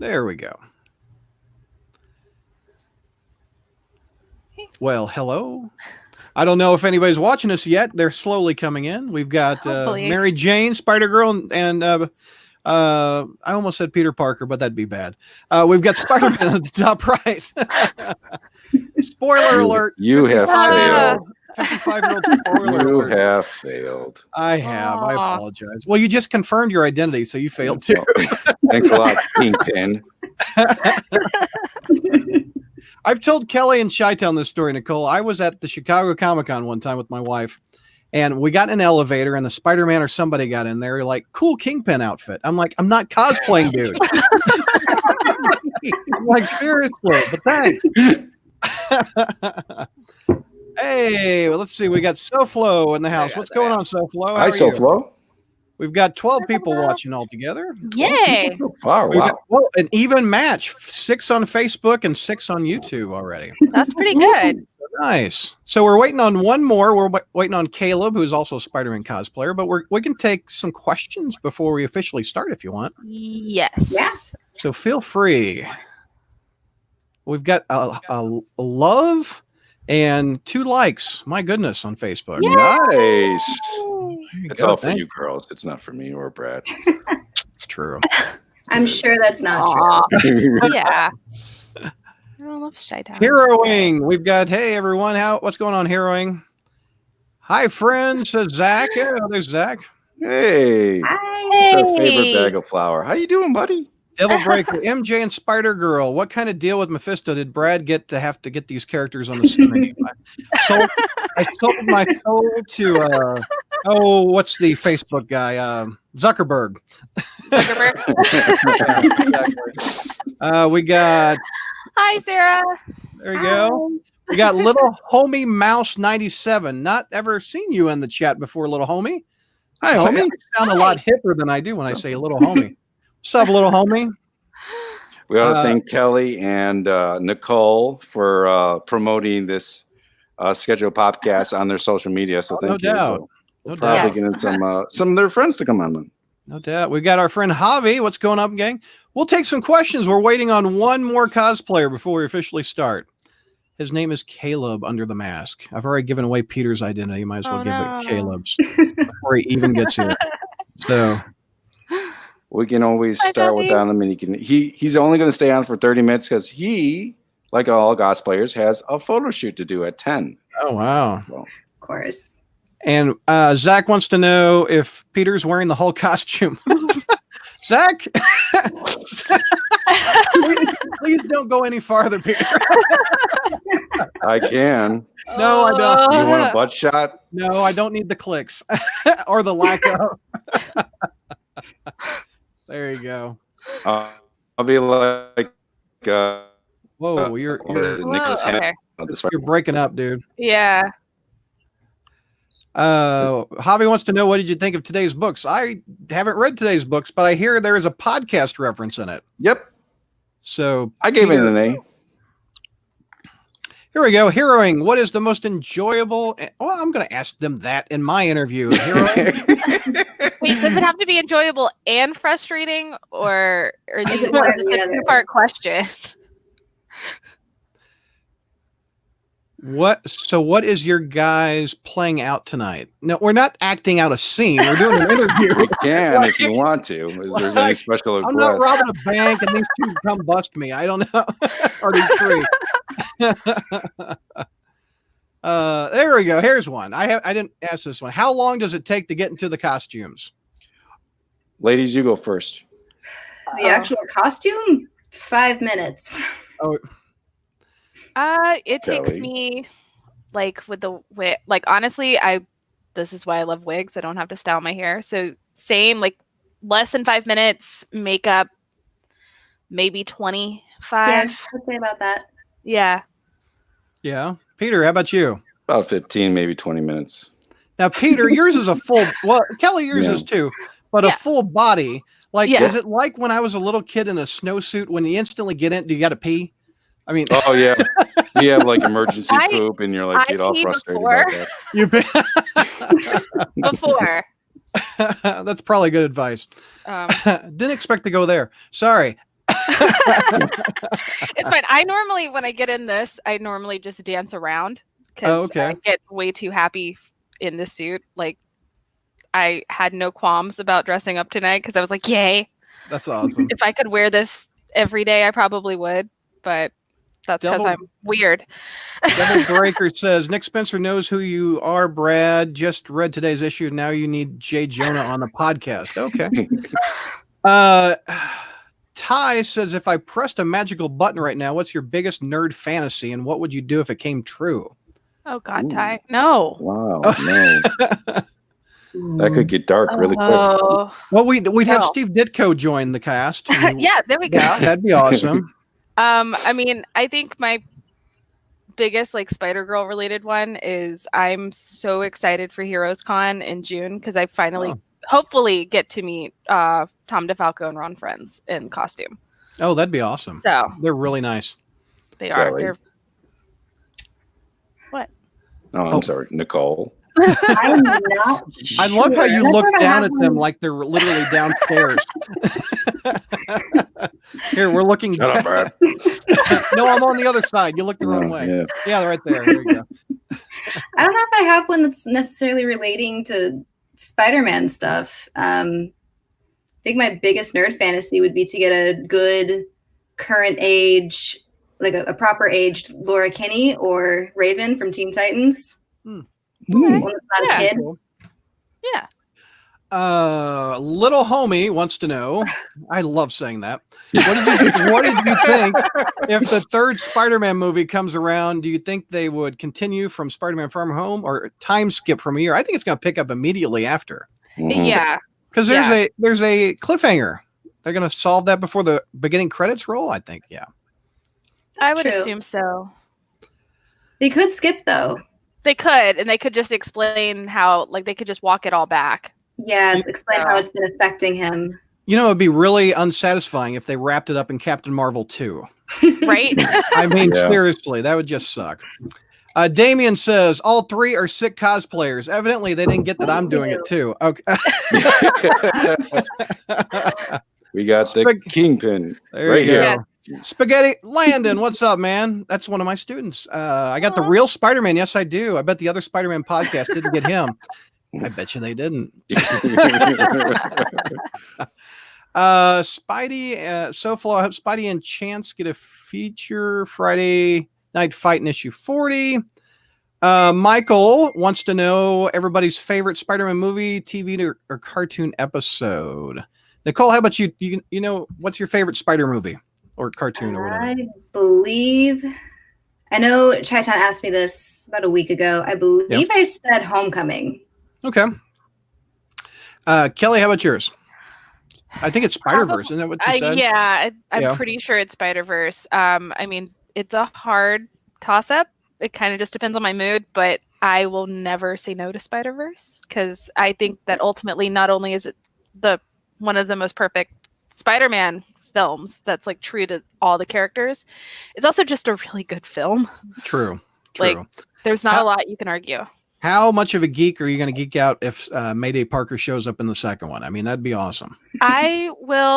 There we go. Well, hello. I don't know if anybody's watching us yet. They're slowly coming in. We've got Mary Jane, Spider-Girl, and I almost said Peter Parker, but that'd be bad. We've got Spider-Man at the top right. Spoiler alert. You have failed. 55-year-old spoiler alert. You have failed. I have. I apologize. Well, you just confirmed your identity, so you failed too. Thanks a lot, Kingpin. I've told Kelly and Chi-Town this story, Nicole. I was at the Chicago Comic-Con one time with my wife, and we got in an elevator, and the Spider-Man or somebody got in there, like, cool Kingpin outfit. I'm like, I'm not cosplaying, dude. I'm like, seriously, but thanks. Hey, well, let's see. We got SoFlo in the house. What's going on, SoFlo? Hi, SoFlo. We've got 12 people watching all together. Yay. Wow. An even match. 6 on Facebook and 6 on YouTube already. That's pretty good. Nice. So we're waiting on one more. We're waiting on Caleb, who's also a Spider-Man cosplayer, but we can take some questions before we officially start if you want. Yes. Yeah. So feel free. We've got a love and 2 likes. My goodness, on Facebook. Yay. Nice. It's all for Thank you girls. It's not for me or Brad. It's true. I'm sure that's not true. Yeah. I love Chi-Town. Heroing. We've got, hey everyone, what's going on, Heroing? Hi, friends, says Zach. Yeah, there's Zach. Hey. Hi. What's our favorite bag of flour? How you doing, buddy? Devil Breaker, MJ and Spider-Girl. What kind of deal with Mephisto did Brad get to have to get these characters on the screen? I sold my soul to what's the Facebook guy? Zuckerberg. We got. Hi, Sarah. There you go. We got Little Homie Mouse 97. Not ever seen you in the chat before, Little Homie. Hi, homie. I sound a lot hipper than I do when I say Little Homie. What's up, Little Homie? We ought to thank Kelly and Nicole for promoting this scheduled podcast on their social media. So thank you. Doubt. So we'll probably getting some of their friends to come on. No doubt. We got our friend Javi. What's going on, gang? We'll take some questions. We're waiting on one more cosplayer before we officially start. His name is Caleb under the mask. I've already given away Peter's identity. Might as well give it Caleb's before he even gets here. So we can always start with him, and he's only going to stay on for 30 minutes because he, like all cosplayers, has a photo shoot to do at 10. Oh wow! So. Of course. And Zach wants to know if Peter's wearing the Hulk costume. Zach, please don't go any farther, Peter. I can. No, I don't. You want a butt shot? No, I don't need the clicks or the lack of. There you go. I'll be like. Whoa, you're breaking up, dude. Yeah. Javi wants to know, what did you think of today's books? I haven't read today's books, but I hear there is a podcast reference in it. Yep. So I gave it an A. Here we go. Heroing. What is the most enjoyable? Well, I'm going to ask them that in my interview. Heroing. Wait, does it have to be enjoyable and frustrating, or is it just a 2-part question? What is your guys playing out tonight? No, we're not acting out a scene. We're doing an interview. We can if you want to. If there's any special request. I'm not robbing a bank and these 2 come bust me. I don't know. Or these 3. There we go. Here's one. I didn't ask this one. How long does it take to get into the costumes? Ladies, you go first. The actual costume? 5 minutes. Oh. It takes me honestly, this is why I love wigs. I don't have to style my hair. So same, less than 5 minutes, makeup, maybe 25. Yeah, I'd say about that. Yeah. Yeah. Peter, how about you? About 15, maybe 20 minutes. Now, Peter, yours is a full, well, Kelly, yours is too, but a full body. Is it like when I was a little kid in a snowsuit, when you instantly get in, do you got to pee? I mean, oh yeah, you have emergency poop, and you're get all frustrated about that. Before. That's probably good advice. Didn't expect to go there. Sorry. It's fine. I normally, when I get in this, I normally just dance around because I get way too happy in this suit. Like, I had no qualms about dressing up tonight because I was like, yay. That's awesome. If I could wear this every day, I probably would, but that's because I'm weird. Double Breaker says, Nick Spencer knows who you are, Brad. Just read today's issue. Now you need Jay Jonah on the podcast. Okay. Ty says, if I pressed a magical button right now, what's your biggest nerd fantasy and what would you do if it came true? Oh, God, Ty. No. Wow, no. That could get dark really quick. Well, we'd have Steve Ditko join the cast. Yeah, there we go. That'd be awesome. I mean, I think my biggest like Spider-Girl related one is I'm so excited for Heroes Con in June because I finally hopefully get to meet Tom DeFalco and Ron Friends in costume. Oh, that'd be awesome. So they're really nice. They are. They're... What? Oh, I'm sorry, Nicole. I'm not I love how you look down at them like they're literally downstairs. Here, we're looking. Shut up, Brad. No, I'm on the other side. You look the wrong way. Yeah, right there. There you go. I don't know if I have one that's necessarily relating to Spider-Man stuff. I think my biggest nerd fantasy would be to get a good current age, like a proper aged Laura Kinney or Raven from Teen Titans. One that's not a kid. Yeah. Little homie wants to know. I love saying that. What did you think if the third Spider-Man movie comes around? Do you think they would continue from Spider-Man Far Home or time skip from a year? I think it's going to pick up immediately after. Yeah. Because there's a cliffhanger. They're going to solve that before the beginning credits roll. I think. Yeah. I would assume so. They could skip though. They could, and they could just explain how, like, they could just walk it all back. Yeah, explain how it's been affecting him. You know, it'd be really unsatisfying if they wrapped it up in Captain Marvel 2. Right? I mean, seriously, that would just suck. Damien says, all three are sick cosplayers. Evidently, they didn't get that I'm doing it too. Okay. We got the Kingpin right here. Yes. Spaghetti Landon, what's up, man? That's one of my students. I got the real Spider-Man. Yes, I do. I bet the other Spider-Man podcast didn't get him. I bet you they didn't. Spidey, SoFlo, I hope Spidey and Chance get a feature Friday Night Fight in issue 40. Michael wants to know everybody's favorite Spider-Man movie, TV, or cartoon episode. Nicole, how about you? You know, what's your favorite Spider movie or cartoon or whatever? I know Chaitan asked me this about a week ago. I believe I said Homecoming. Okay. Kelly, how about yours? I think it's Spider-Verse. Isn't that what you said? Yeah, I'm pretty sure it's Spider-Verse. I mean, it's a hard toss-up. It kind of just depends on my mood, but I will never say no to Spider-Verse because I think that ultimately not only is it one of the most perfect Spider-Man films that's like true to all the characters, it's also just a really good film. True. Like, there's not a lot you can argue. How much of a geek are you going to geek out if Mayday Parker shows up in the second one? I mean, that'd be awesome. So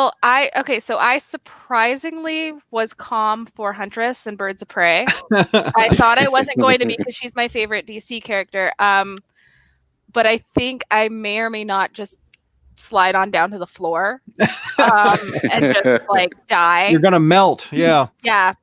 I surprisingly was calm for Huntress and Birds of Prey. I thought I wasn't going to be because she's my favorite DC character. But I think I may or may not just slide on down to the floor and just like die. You're gonna melt. Yeah. Yeah.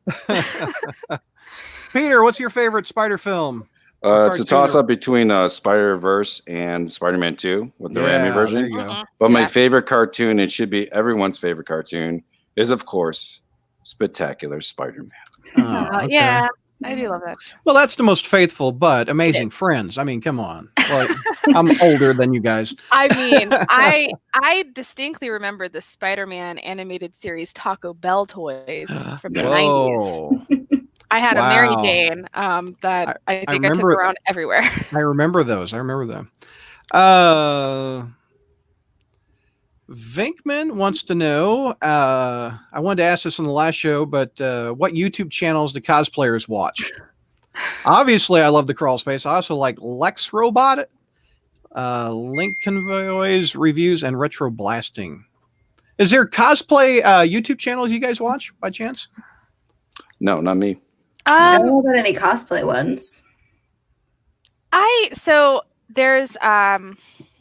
Peter, what's your favorite Spider film? It's a toss-up between Spider-Verse and Spider-Man 2 with the Raimi version. But my favorite cartoon, it should be everyone's favorite cartoon, is, of course, Spectacular Spider-Man. Okay. Yeah, I do love that. Well, that's the most faithful but amazing friends. I mean, come on. Like, I'm older than you guys. I mean, I distinctly remember the Spider-Man animated series Taco Bell toys from the 90s. I had a Mary Jane that I think I took around everywhere. I remember those. I remember them. Vinkman wants to know, I wanted to ask this on the last show, but what YouTube channels do cosplayers watch? Obviously, I love the Crawl Space. I also like Lex Robot, Link Convoys, Reviews, and Retro Blasting. Is there cosplay YouTube channels you guys watch by chance? No, not me. I don't know about any cosplay ones. So there's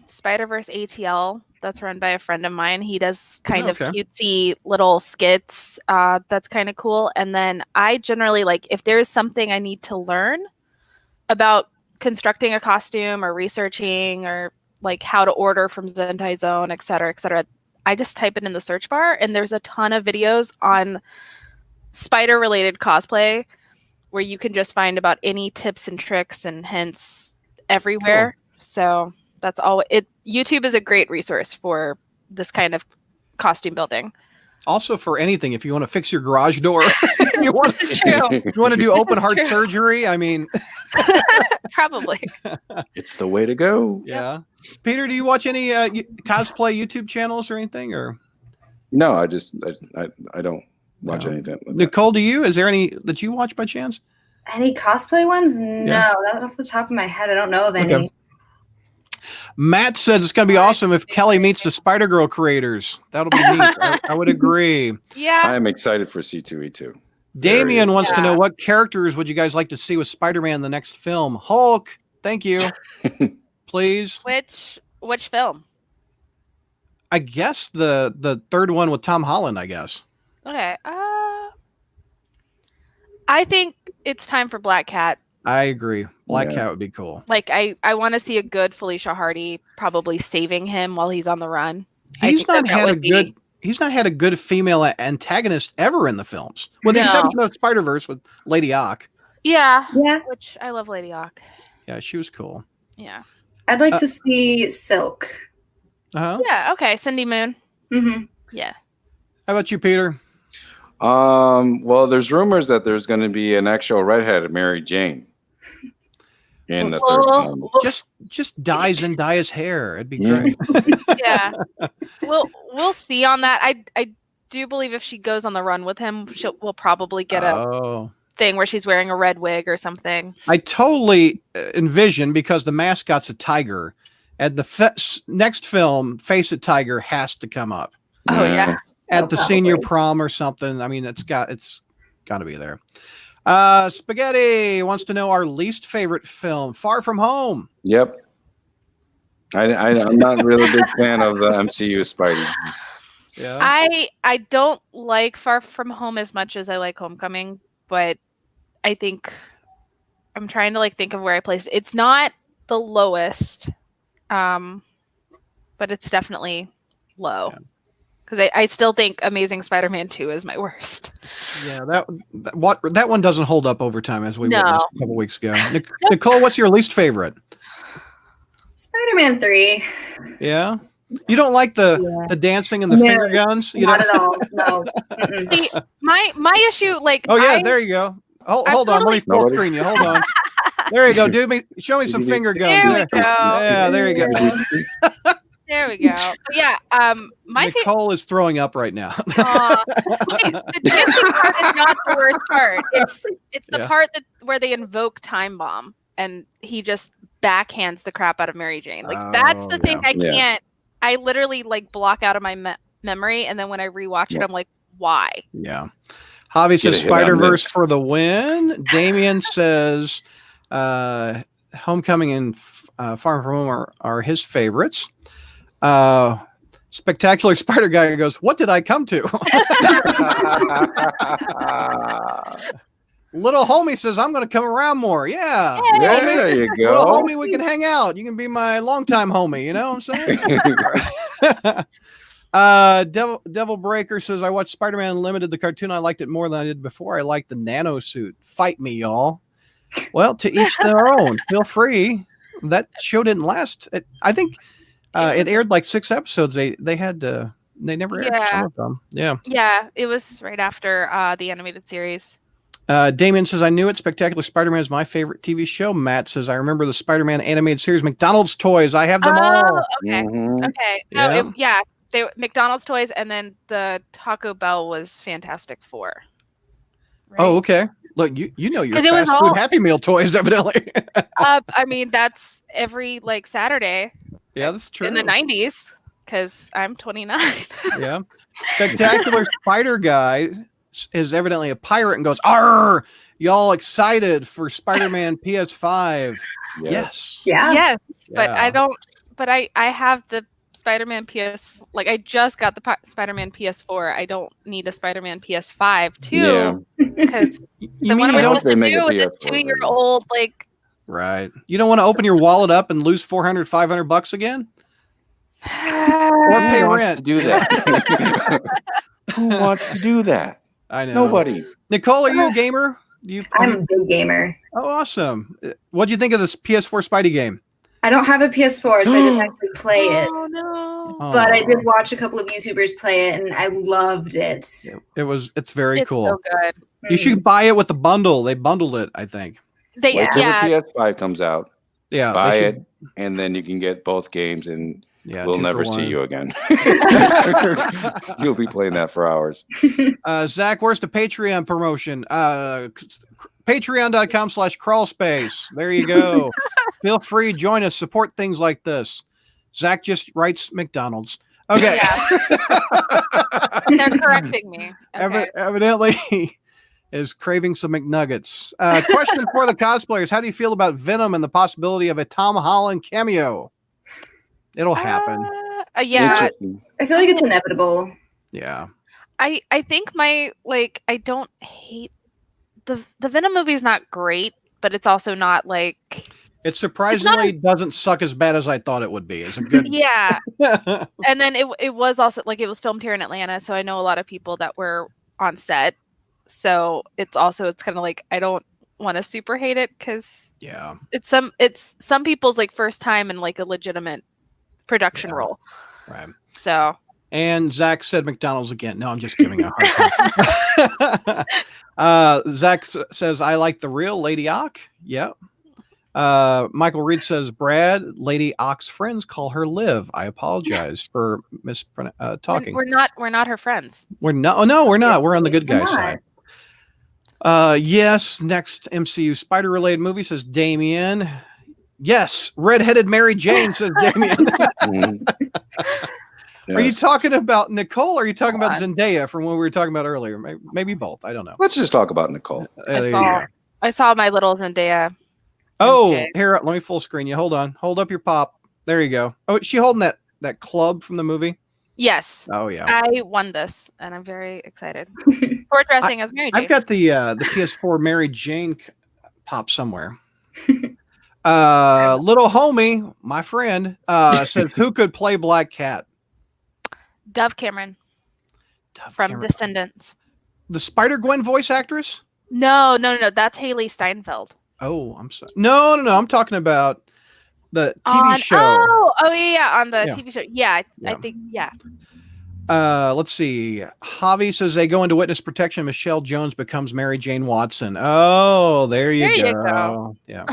Spider-Verse ATL that's run by a friend of mine. He does kind of cutesy little skits. That's kind of cool. And then I generally like if there's something I need to learn about constructing a costume or researching or like how to order from Zentai Zone, et cetera, I just type it in the search bar and there's a ton of videos on spider-related cosplay where you can just find about any tips and tricks and hints everywhere. Cool. So that's all. YouTube is a great resource for this kind of costume building. Also for anything, if you want to fix your garage door, you want to do open heart surgery. I mean, probably. It's the way to go. Yeah. Peter, do you watch any cosplay YouTube channels or anything? Or no, I don't watch anything. Like Nicole, do you? Is there any that you watch by chance? Any cosplay ones? No, not off the top of my head. I don't know of any. Okay. Matt says it's going to be awesome if Kelly meets the Spider-Girl creators. That'll be neat. I would agree. Yeah. I'm excited for C2E2. Damien wants to know what characters would you guys like to see with Spider-Man in the next film? Hulk. Thank you. Please. Which film? I guess the third one with Tom Holland, I guess. Okay. I think it's time for Black Cat. I agree. Black Cat would be cool. Like I want to see a good Felicia Hardy probably saving him while he's on the run. He's not had a good female antagonist ever in the films, with the exception of Spider-Verse with Lady Ock. Yeah. Which I love Lady Ock. Yeah, she was cool. Yeah. I'd like to see Silk. Yeah. Okay. Cindy Moon. Mm-hmm. Yeah. How about you, Peter? Well, there's rumors that there's going to be an actual redhead, Mary Jane. In the third film. Just dye Zendaya's hair. It'd be great. Yeah. We'll see on that. I do believe if she goes on the run with him, we'll probably get a thing where she's wearing a red wig or something. I totally envision, because the mascot's a tiger, at the next film, Face It Tiger has to come up. Oh yeah. At the senior prom or something. I mean, it's got to be there. Spaghetti wants to know our least favorite film, Far From Home. Yep. I'm not really a big fan of the MCU Spidey. Yeah. I don't like Far From Home as much as I like Homecoming, but I think I'm trying to think of where I placed it. It's not the lowest, but it's definitely low. Yeah. Because I still think Amazing Spider-Man 2 is my worst. Yeah, that one doesn't hold up over time, as we witnessed a couple weeks ago. Nicole, what's your least favorite? Spider-Man 3. Yeah? You don't like the dancing and the finger guns? Not at all, no. See, my issue, there you go. Hold on, let me full screen you. Hold on. There you go. Show me some finger guns. There we go. Yeah, there you go. There we go. But yeah, Nicole is throwing up right now. The dancing part is not the worst part. It's the part where they invoke Time Bomb and he just backhands the crap out of Mary Jane. That's the thing I can't. I literally block out of my memory, and then when I rewatch it, I'm like, why? Yeah. Javi says Spider-Verse for the win. Damien says Homecoming and Far From Home are his favorites. Spectacular Spider Guy goes, what did I come to? Little homie says, I'm going to come around more. Yeah. Yeah, there you go. Little homie, we can hang out. You can be my longtime homie. You know what I'm saying? Devil Breaker says, I watched Spider-Man Unlimited, the cartoon. I liked it more than I did before. I liked the nano suit. Fight me, y'all. Well, to each their own. Feel free. That show didn't last. I think it aired 6 episodes. They never aired some of them. Yeah. Yeah, it was right after the animated series. Damien says, I knew it. Spectacular Spider-Man is my favorite TV show. Matt says, I remember the Spider-Man animated series. McDonald's toys. I have them all. Okay. Mm-hmm. Okay. No, McDonald's toys, and then the Taco Bell was Fantastic Four. Right? Oh, okay. Look, you know your fast food Happy Meal toys, evidently. I mean, that's every Saturday. Yeah, that's true. In the 90s. because I'm 29. Yeah. Spectacular Spider Guy is evidently a pirate and goes, "Arr! Y'all excited for Spider-Man PS5?" Yes. Yeah. Yes, but I don't. But I have the Spider-Man PS. Like I just got the Spider-Man PS4. I don't need a Spider-Man PS5 too. Because then what am I supposed to do with this 2-year-old? Like. Right. You don't want to open your wallet up and lose $400, $500 again? Or pay rent. To do that? Who wants to do that? I know. Nobody. Nicole, are you a gamer? I'm a big gamer. Oh, awesome. What'd you think of this PS4 Spidey game? I don't have a PS4, so I didn't actually play it. Oh, no. But I did watch a couple of YouTubers play it, and I loved it. It's very cool. So good. You should buy it with the bundle. They bundled it, I think. Wait till the PS5 comes out. Yeah, buy it, and then you can get both games, and we'll never see you again. You'll be playing that for hours. Zach, where's the Patreon promotion? Patreon.com/crawlspace. There you go. Feel free, join us, support things like this. Zach just writes McDonald's. Okay. They're correcting me. Okay. Evidently is craving some McNuggets. Question for the cosplayers. How do you feel about Venom and the possibility of a Tom Holland cameo? It'll happen. Yeah. I feel like it's inevitable. Yeah. I think I don't hate the Venom movie is not great, but it's also not like it surprisingly doesn't suck as bad as I thought it would be. It's a good And then it was also like it was filmed here in Atlanta, so I know a lot of people that were on set. So it's kind of like I don't want to super hate it because it's some people's like first time in like a legitimate production role. Right. So and Zach said McDonald's again. No, I'm just giving a hard time. Zach says I like the real Lady Ock. Yep. Michael Reed says Brad, Lady Ock's friends call her Liv. I apologize for talking. We're not her friends. We're not. Oh no, we're not. We're on the good guy side. Yes. Next MCU Spider related movie says Damien. Yes, redheaded Mary Jane says Damien. Yes. Are you talking about Nicole or are you talking about Zendaya from what we were talking about earlier? Maybe both. I don't know. Let's just talk about Nicole. I saw my little Zendaya. Oh, here, let me full screen you. Hold on. Hold up your pop. There you go. Oh, is she holding that club from the movie? Yes. Oh, yeah. I won this, and I'm very excited. For dressing as Mary Jane. I've got the PS4 Mary Jane pop somewhere. Little homie, my friend, says, who could play Black Cat? Dove Cameron. From Descendants. The Spider-Gwen voice actress? No. That's Haley Steinfeld. Oh, I'm sorry. No. I'm talking about the TV show. Oh, yeah, on the TV show. Yeah, I think, let's see. Javi says they go into witness protection. Michelle Jones becomes Mary Jane Watson. Oh, there you go. Yeah.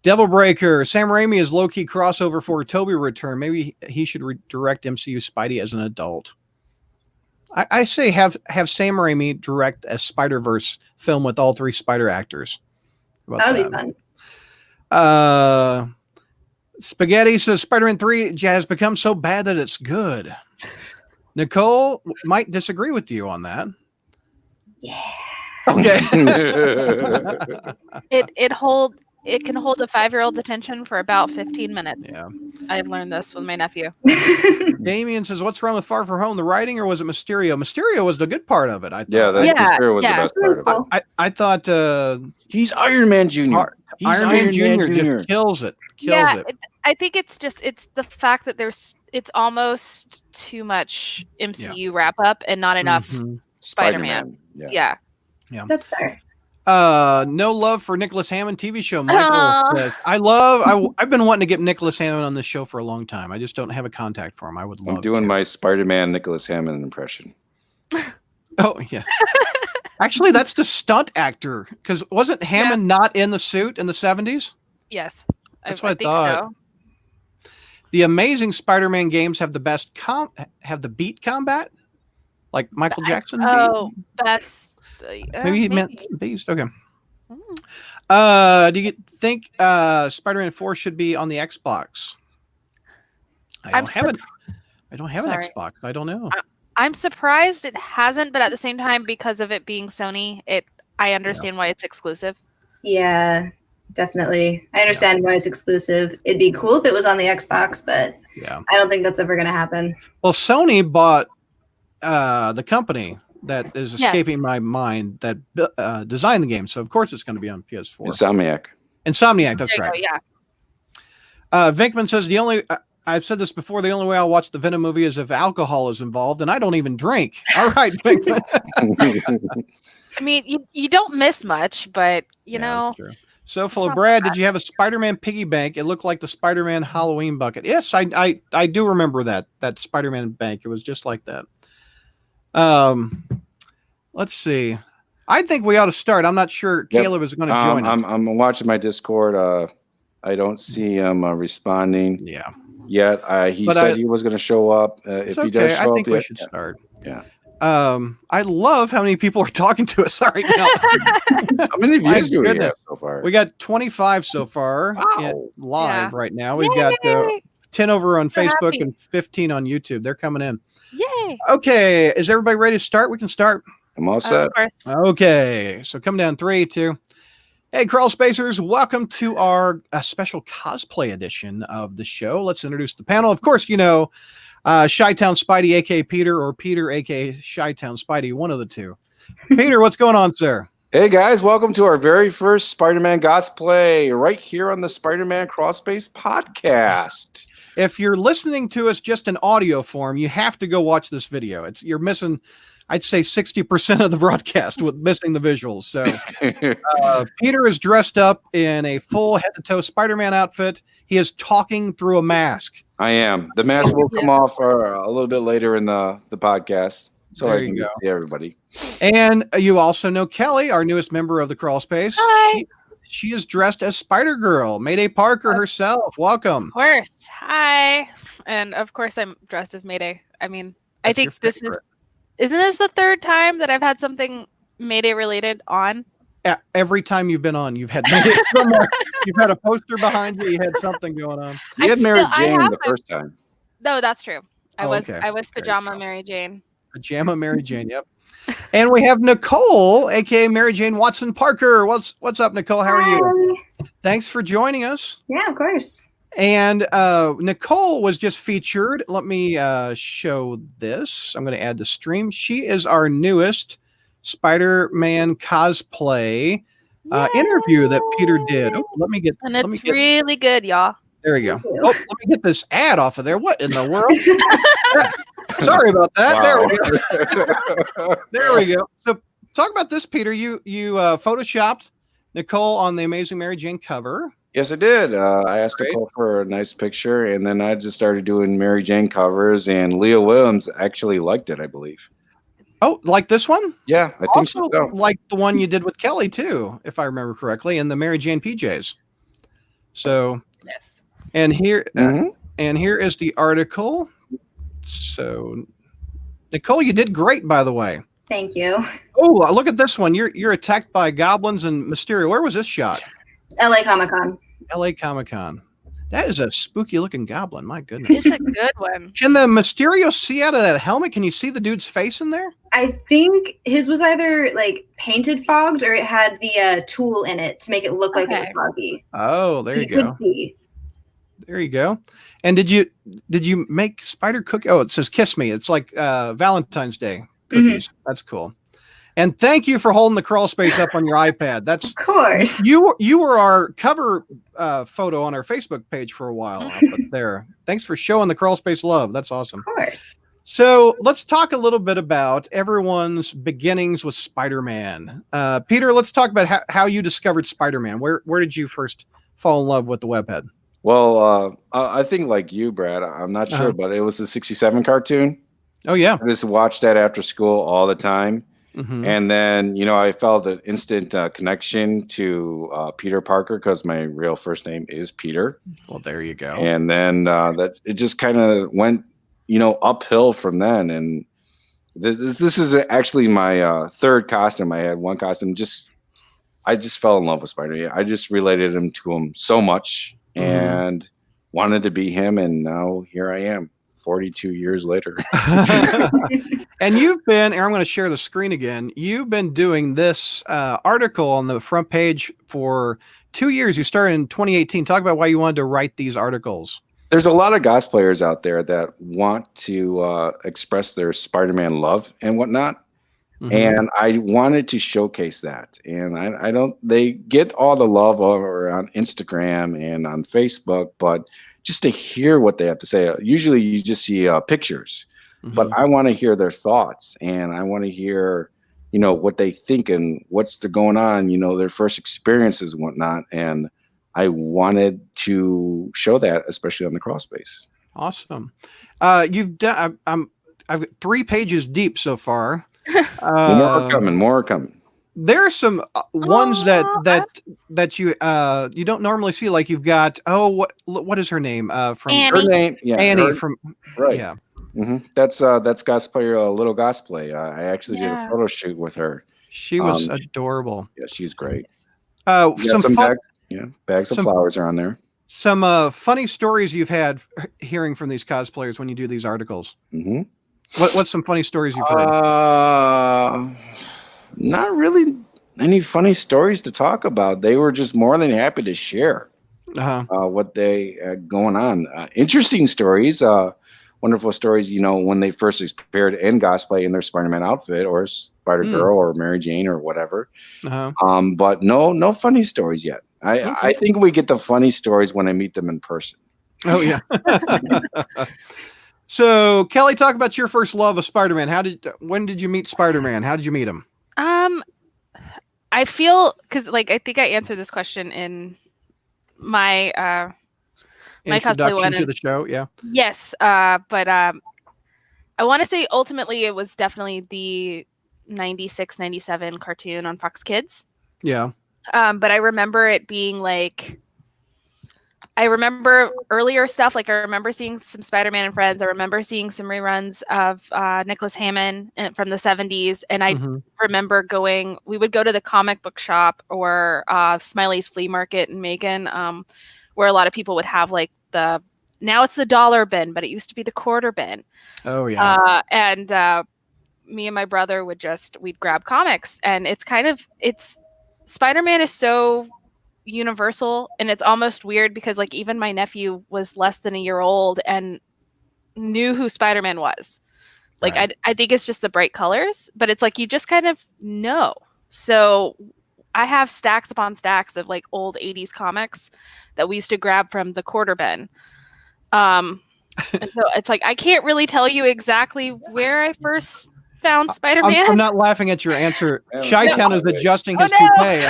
Devil Breaker. Sam Raimi is low-key crossover for a Toby return. Maybe he should direct MCU Spidey as an adult. I say have Sam Raimi direct a Spider-Verse film with all three Spider actors. That would be fun. Spaghetti says Spider-Man 3 has become so bad that it's good. Nicole might disagree with you on that. Yeah. Okay. It can hold a 5-year-old's attention for about 15 minutes. Yeah. I've learned this with my nephew. Damien says, what's wrong with Far From Home? The writing, or was it Mysterio? Mysterio was the good part of it, I thought. Mysterio was the best part of it. I thought he's Iron Man Jr. Iron Man Jr. just kills it. I think it's the fact that it's almost too much MCU wrap up and not enough Spider-Man. Yeah. That's fair. No love for Nicholas Hammond TV show. Michael says, I've been wanting to get Nicholas Hammond on this show for a long time. I just don't have a contact for him. I would love. I'm doing my Spider-Man Nicholas Hammond impression. Oh yeah. Actually, that's the stunt actor, because wasn't Hammond not in the suit in the 70s? Yes, that's what I thought. So. The Amazing Spider-Man games have the best have the beat combat, like Michael Jackson. Best. Maybe he meant Beast. Okay. Do you think Spider-Man 4 should be on the Xbox? I don't have an Xbox. I don't know. I'm surprised it hasn't, but at the same time, because of it being Sony, I understand why it's exclusive. Yeah, definitely. I understand why it's exclusive. It'd be cool if it was on the Xbox, but I don't think that's ever going to happen. Well, Sony bought the company that is escaping my mind that designed the game, so of course it's going to be on PS4. Insomniac, that's right. Vinkman says I've said this before, the only way I'll watch the Venom movie is if alcohol is involved, and I don't even drink. All right, Vinkman. I mean, you don't miss much, but you know. That's true. So, Brad, did you have a Spider-Man piggy bank? It looked like the Spider-Man Halloween bucket. Yes, I do remember that Spider-Man bank. It was just like that. Let's see. I think we ought to start. I'm not sure Caleb is going to join us. I'm watching my Discord. I don't see him responding. Yeah. Yet he said he was going to show up. If he does show I think up, we should start. Yeah. I love how many people are talking to us right now. How many views do we have so far? We got 25 so far live right now. We've got 10 over on Facebook and 15 on YouTube. They're coming in. Yay! Okay, is everybody ready to start? We can start. I'm all set. Of course. Okay, so come down 3, 2. Hey, Crawl Spacers, welcome to our special cosplay edition of the show. Let's introduce the panel. Of course, you know, Chi-Town Spidey, a.k.a. Peter, or Peter, a.k.a. Chi-Town Spidey, one of the two. Peter, what's going on, sir? Hey, guys, welcome to our very first Spider-Man cosplay right here on the Spider-Man Crawl Space podcast. If you're listening to us just in audio form, you have to go watch this video. You're missing, I'd say, 60% of the broadcast with missing the visuals. So Peter is dressed up in a full head-to-toe Spider-Man outfit. He is talking through a mask. I am. The mask will come off a little bit later in the podcast, so I can see everybody. And you also know Kelly, our newest member of the Crawl Space. Hi. She is dressed as Spider-Girl, Mayday Parker herself. Welcome. Of course. Hi. And of course I'm dressed as Mayday. I mean, I think isn't this the third time that I've had something Mayday related on? Every time you've been on, you've had Mayday somewhere. You've had a poster behind you. You had something going on. You had Mary Jane the first time. No, that's true. I was Pajama Mary Jane. Pajama Mary Jane, yep. And we have Nicole, aka Mary Jane Watson Parker. What's up, Nicole? How are you? Thanks for joining us. Yeah, of course. And Nicole was just featured. Let me show this. I'm going to add to stream. She is our newest Spider-Man cosplay interview that Peter did. Oh, it's really good, y'all. There we go. Oh, let me get this ad off of there. What in the world? Sorry about that. Wow. There we go. So talk about this, Peter. You photoshopped Nicole on the Amazing Mary Jane cover. Yes, I did. I asked Nicole for a nice picture, and then I just started doing Mary Jane covers, and Leah Williams actually liked it, I believe. Oh, like this one? Yeah, I think so. Like the one you did with Kelly, too, if I remember correctly, in the Mary Jane PJs. So, yes. And here, and here is the article. So, Nicole, you did great, by the way. Thank you. Oh, look at this one. You're attacked by goblins and Mysterio. Where was this shot? LA Comic-Con. LA Comic-Con. That is a spooky looking goblin. My goodness. It's a good one. Can the Mysterio see out of that helmet? Can you see the dude's face in there? I think his was either like painted fogged or it had the tool in it to make it look like it was foggy. Oh, there you go. There you go. And did you make spider cookie? Oh, it says "Kiss Me." It's like Valentine's Day cookies. That's cool. And thank you for holding the crawl space up on your iPad. That's of course. You were our cover photo on our Facebook page for a while. But there. Thanks for showing the crawl space love. That's awesome. Of course. So let's talk a little bit about everyone's beginnings with Spider-Man. Peter, let's talk about how you discovered Spider-Man. Where did you first fall in love with the webhead? Well, I think like you, Brad. I'm not sure, but it was the 67 cartoon. Oh, yeah. I just watched that after school all the time. Mm-hmm. And then, I felt an instant connection to Peter Parker because my real first name is Peter. Well, there you go. And then that it just kind of went, uphill from then. And this is actually my third costume. I had one costume. I just fell in love with Spider-Man. I just related to him so much and wanted to be him. And now here I am. 42 years later. And you've been, and I'm going to share the screen again. You've been doing this article on the front page for 2 years. You started in 2018. Talk about why you wanted to write these articles. There's a lot of cosplayers out there that want to express their Spider-Man love and whatnot. And I wanted to showcase that. And I don't, they get all the love over on Instagram and on Facebook, but just to hear what they have to say, usually you just see pictures, but I want to hear their thoughts, and I want to hear, you know, what they think and what's going on, you know, their first experiences and whatnot. And I wanted to show that, especially on the crawl space. Awesome. You've done, I've got 3 pages deep so far. More are coming. There are some ones that you you don't normally see. Like you've got, what is her name? From Annie. Her name, yeah, Annie from right. Yeah. That's Cosplayer, Little Cosplay. I actually did a photo shoot with her. She was adorable. Yeah, she's great. Some bags of flowers are on there. Some funny stories you've had hearing from these cosplayers when you do these articles. What's some funny stories you've heard? Not really any funny stories to talk about. They were just more than happy to share what they going on. Interesting stories, wonderful stories. You know, when they first appeared in cosplay in their Spider-Man outfit, or Spider-Girl, or Mary Jane, or whatever. But no funny stories yet. I think we get the funny stories when I meet them in person. Oh yeah. So Kelly, talk about your first love of Spider-Man. When did you meet Spider-Man? How did you meet him? I feel, because like I think I answered this question in my my cosplay one to the show. Yeah. Yes, but I want to say ultimately it was definitely the 96, 97 cartoon on Fox Kids. Yeah. But I remember it being like, I remember earlier stuff. Like I remember seeing some Spider-Man and Friends. I remember seeing some reruns of Nicholas Hammond from the 70s. And I remember we would go to the comic book shop or Smiley's Flea Market in Macon, where a lot of people would have like now it's the dollar bin, but it used to be the quarter bin. Oh yeah. And me and my brother we'd grab comics, and it's Spider-Man is so universal, and it's almost weird because like even my nephew was less than a year old and knew who Spider-Man was. Like I think it's just the bright colors, but it's like you just kind of know. So I have stacks upon stacks of like old 80s comics that we used to grab from the quarter bin. And so it's like I can't really tell you exactly where I first found Spider-Man. I'm not laughing at your answer. Chi-Town is adjusting his toupee.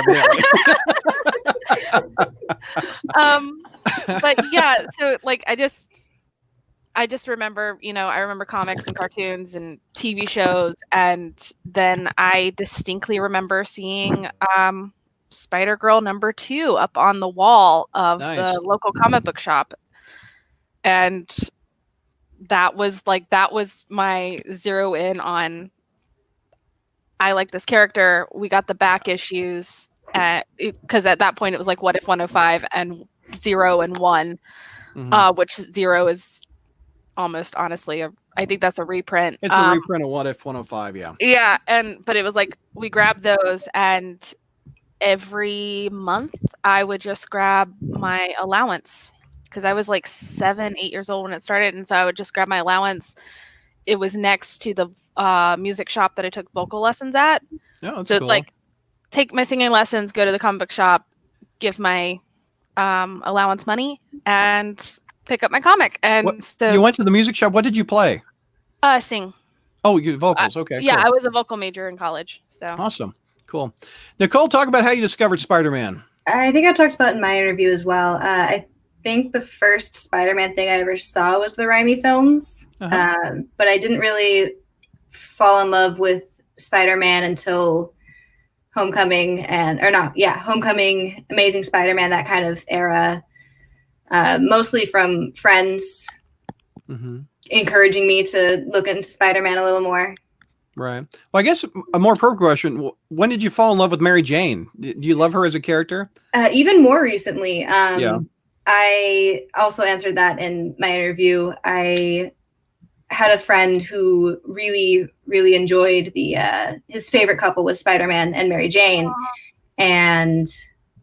But yeah, so like I just remember, you know, I remember comics and cartoons and TV shows, and then I distinctly remember seeing Spider-Girl #2 up on the wall of the local comic book shop. And that was my zero in on, I like this character. We got the back issues because at that point it was like What If 105 and 0 and 1, which 0 is almost honestly I think that's a reprint. It's a reprint of What If 105, yeah. Yeah, but it was like we grabbed those, and every month I would just grab my allowance because I was like 7, 8 years old when it started, and so I would just grab my allowance. It was next to the music shop that I took vocal lessons at. Oh, that's so cool. It's like take my singing lessons, go to the comic book shop, give my allowance money, and pick up my comic. And so you went to the music shop. What did you play? Sing. Oh, you vocals. Okay. Yeah, cool. I was a vocal major in college. So awesome. Cool. Nicole, talk about how you discovered Spider-Man. I think I talked about it in my interview as well. I think the first Spider-Man thing I ever saw was the Raimi films, but I didn't really fall in love with Spider-Man until Homecoming, Homecoming, Amazing Spider-Man, that kind of era, mostly from friends encouraging me to look into Spider-Man a little more. Right. Well, I guess a more appropriate question, when did you fall in love with Mary Jane? Do you love her as a character? Even more recently. I also answered that in my interview. I had a friend who really, really enjoyed his favorite couple was Spider-Man and Mary Jane. And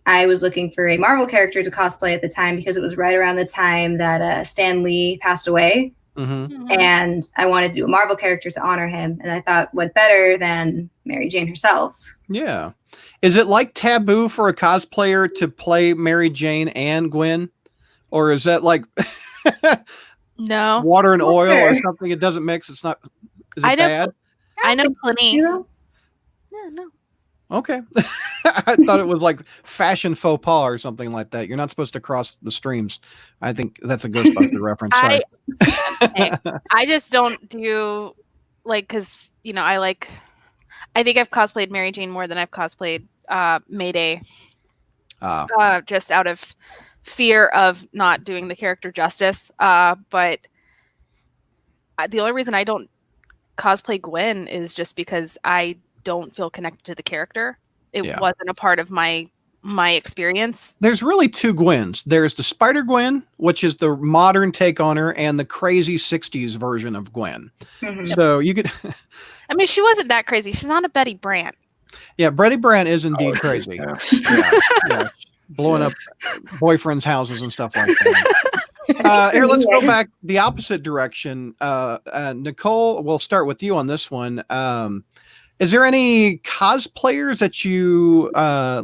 I was looking for a Marvel character to cosplay at the time because it was right around the time that Stan Lee passed away. And I wanted to do a Marvel character to honor him. And I thought, what better than Mary Jane herself? Yeah. Is it like taboo for a cosplayer to play Mary Jane and Gwen? Or is that like no water and oil or something? It doesn't mix. It's not. Is it bad? I know plenty. No. Okay. I thought it was like fashion faux pas or something like that. You're not supposed to cross the streams. I think that's a Ghostbuster reference. Sorry. I just don't do because I think I've cosplayed Mary Jane more than I've cosplayed Mayday. Just out of fear of not doing the character justice. But the only reason I don't cosplay Gwen is just because I don't feel connected to the character. It wasn't a part of my experience. There's really two Gwens. There's the Spider-Gwen, which is the modern take on her, and the crazy 60s version of Gwen. So you could I mean, she wasn't that crazy. She's not a Betty Brant. Yeah, Betty Brant is indeed crazy. Yeah. Blowing up boyfriends' houses and stuff like that. Here, let's go back the opposite direction. Nicole, we'll start with you on this one. Is there any cosplayers that you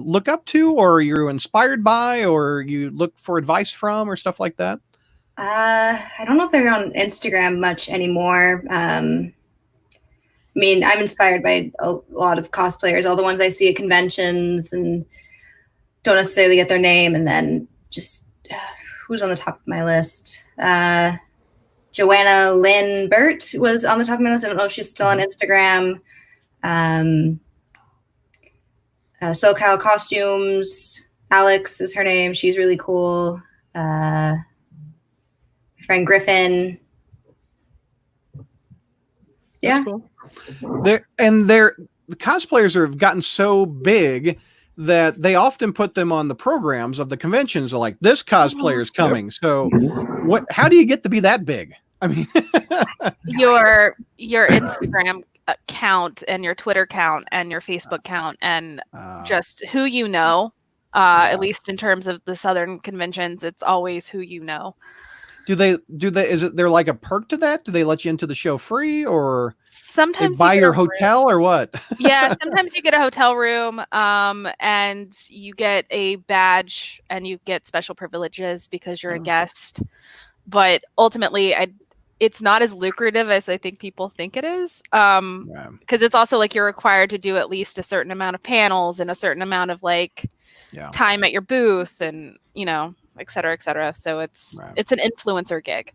look up to, or you're inspired by, or you look for advice from, or stuff like that? I don't know if they're on Instagram much anymore. I mean, I'm inspired by a lot of cosplayers, all the ones I see at conventions, and don't necessarily get their name. And then just who's on the top of my list? Joanna Lynn Burt was on the top of my list. I don't know if she's still on Instagram. SoCal Costumes, Alex is her name. She's really cool. My friend Griffin. Yeah. Cool. The cosplayers have gotten so big that they often put them on the programs of the conventions. They're like, this cosplayer is coming. So how do you get to be that big? I mean, your Instagram account and your Twitter account and your Facebook account and just who you know, at least in terms of the Southern conventions, it's always who you know. Is there like a perk to that? Do they let you into the show free, or sometimes they buy your hotel or what? Yeah, sometimes you get a hotel room, and you get a badge and you get special privileges because you're a guest. But ultimately, it's not as lucrative as I think people think it is. Because it's also like you're required to do at least a certain amount of panels and a certain amount of time at your booth, and et cetera, et cetera. So it's an influencer gig.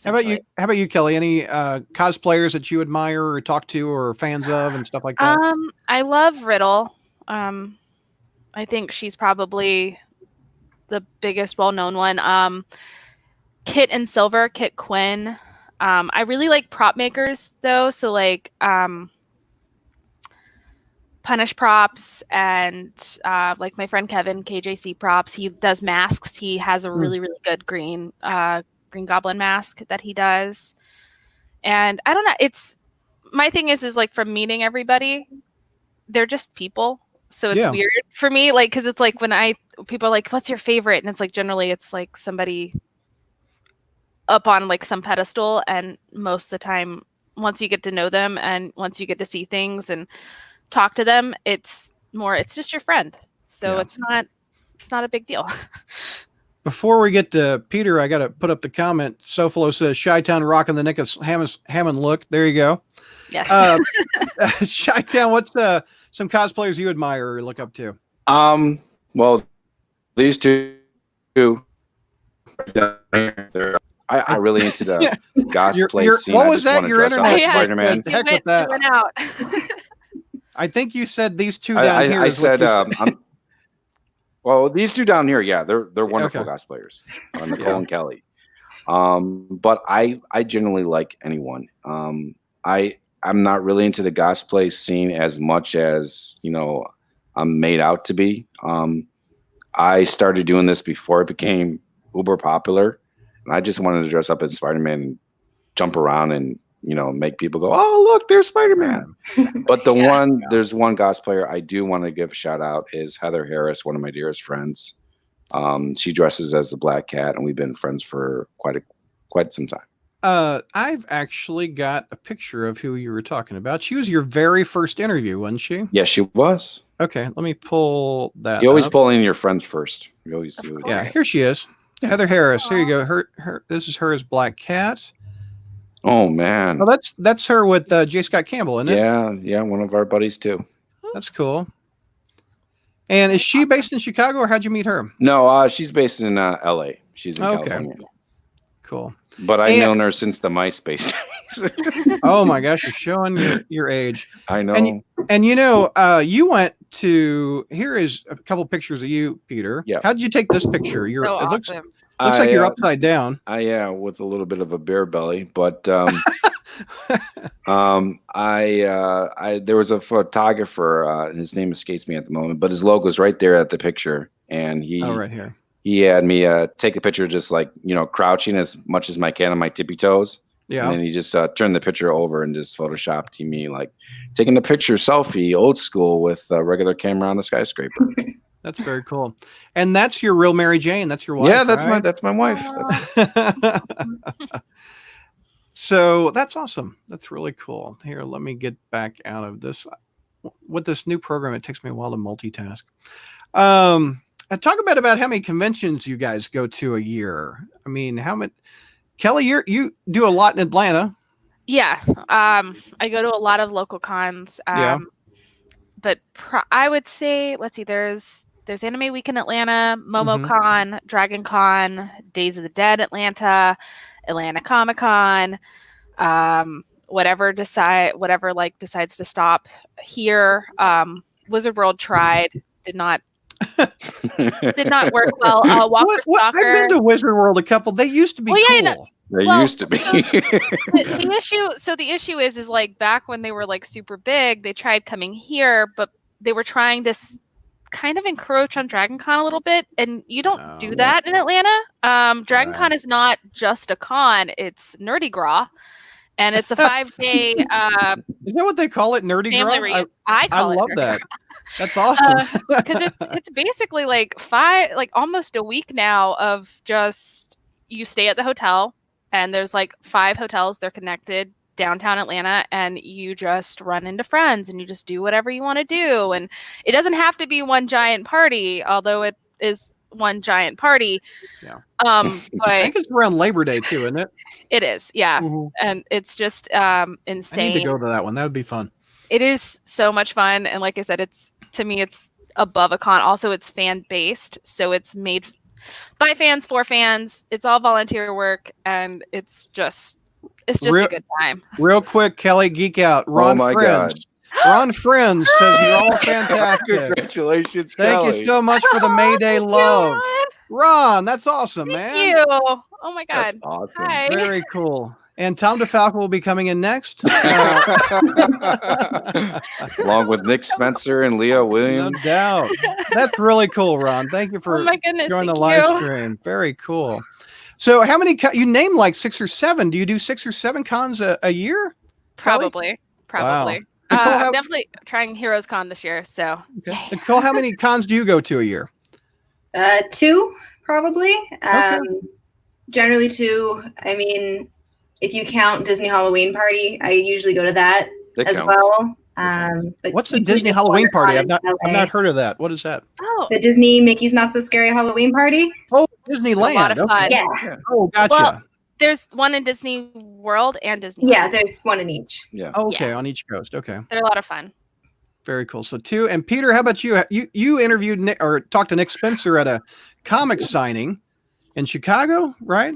How about you, Kelly? Any cosplayers that you admire or talk to or fans of and stuff like that? I love Riddle. I think she's probably the biggest well-known one. Kit and Silver, Kit Quinn. I really like prop makers though. So Punish Props and like my friend Kevin, KJC Props. He does masks. He has a really, really good Green Goblin mask that he does. And I don't know. My thing is like from meeting everybody, they're just people. So it's weird for me. Cause it's like when people are like, what's your favorite? And it's like, generally it's like somebody up on like some pedestal. And most of the time, once you get to know them and once you get to see things and talk to them, it's just your friend. So it's not a big deal. Before we get to Peter, I got to put up the comment. Sofalo says, Chi-Town rocking the Nick of Hammond look. There you go. Yes. Chi-Town, what's some cosplayers you admire or look up to? Well, these two, I really into the cosplay scene. What was that? Your internet? Spider-Man. Heck with that. Went out. I think you said these two down here. I said, well, these two down here, they're wonderful cosplayers, Nicole and Kelly. But I generally like anyone. I'm not really into the cosplay scene as much as I'm made out to be. I started doing this before it became uber popular, and I just wanted to dress up as Spider-Man and jump around and make people go, oh, look, there's Spider-Man. But there's one cosplayer I do want to give a shout out is Heather Harris, one of my dearest friends. She dresses as the Black Cat, and we've been friends for quite some time. I've actually got a picture of who you were talking about. She was your very first interview, wasn't she? Yes, she was. Okay, let me pull that. You always pull in your friends first. You always do. Yeah, here she is. Yeah. Heather Harris. Here you go. Her. This is her as Black Cat. Oh man. Oh, that's her with J. Scott Campbell, isn't it? Yeah, one of our buddies too. That's cool. And is she based in Chicago, or how'd you meet her? No, she's based in L.A. She's in California. Cool. But I've known her since the MySpace days. Oh my gosh, you're showing your age. I know. And you went to. Here is a couple pictures of you, Peter. Yeah. How did you take this picture? It looks awesome. Looks like you're upside down. With a little bit of a bear belly, but there was a photographer. His name escapes me at the moment, but his logo's right there at the picture, and right here. He had me take a picture, just like crouching as much as I can on my tippy toes. Yeah. And then he just turned the picture over and just photoshopped me like taking the picture selfie, old school, with a regular camera on the skyscraper. That's very cool. And that's your real Mary Jane. That's your wife. Yeah, that's right? that's my wife. So that's awesome. That's really cool. Here, let me get back out of this. With this new program, it takes me a while to multitask. Talk about how many conventions you guys go to a year. I mean, how many? Kelly, you do a lot in Atlanta. Yeah. I go to a lot of local cons. But I would say, let's see, there's Anime Week in Atlanta, MomoCon, Dragon Con, Days of the Dead Atlanta Comic Con, whatever decides to stop here. Wizard World tried, did not work well. Walker Stalker. I've been to Wizard World a couple. They used to be cool. They used to be. The issue is like back when they were like super big, they tried coming here, but they were trying to kind of encroach on Dragon Con a little bit, and you don't do that in Atlanta. Dragon Con is not just a con; it's Nerdy Gras, and it's a 5-day. Is that what they call it, Nerdy Gras? I love that. That's awesome. Because it's basically like almost a week now of just you stay at the hotel. And there's like 5 hotels. They're connected downtown Atlanta, and you just run into friends and you just do whatever you want to do. And it doesn't have to be one giant party, although it is one giant party. Yeah. But I think it's around Labor Day too, isn't it? It is. Yeah. Mm-hmm. And it's just insane. I need to go to that one. That would be fun. It is so much fun. And like I said, to me, it's above a con. Also, it's fan based. So it's made by fans for fans. It's all volunteer work, and it's just a good time. Real quick, Kelly, geek out. Ron Friends. Ron Friends says you're all fantastic. Congratulations, Thank Kelly. you so much for the May Day love. Ron, that's awesome, man. Thank you. Oh my God. That's awesome. Hi. Very cool. And Tom DeFalco will be coming in next. Along with Nick Spencer and Leah Williams. No doubt. That's really cool, Ron. Thank you for joining the live stream. Very cool. So how many, you named like 6 or 7. Do you do 6 or 7 cons a year? Probably. Wow. I'm definitely trying Heroes Con this year. So Nicole, how many cons do you go to a year? 2, probably. Generally 2. I mean, if you count Disney Halloween Party, I usually go to that as well. But what's the Disney Halloween Party? I've not heard of that. What is that? Oh, the Disney Mickey's Not So Scary Halloween Party. Oh, Disneyland. A lot of fun. Yeah. Oh, gotcha. Well, there's one in Disney World and Disney. Yeah, there's one in each. Yeah. Oh, okay, on each coast. Okay. They're a lot of fun. Very cool. So 2. And Peter, how about you? You interviewed Nick, or talked to Nick Spencer at a comic signing in Chicago, right?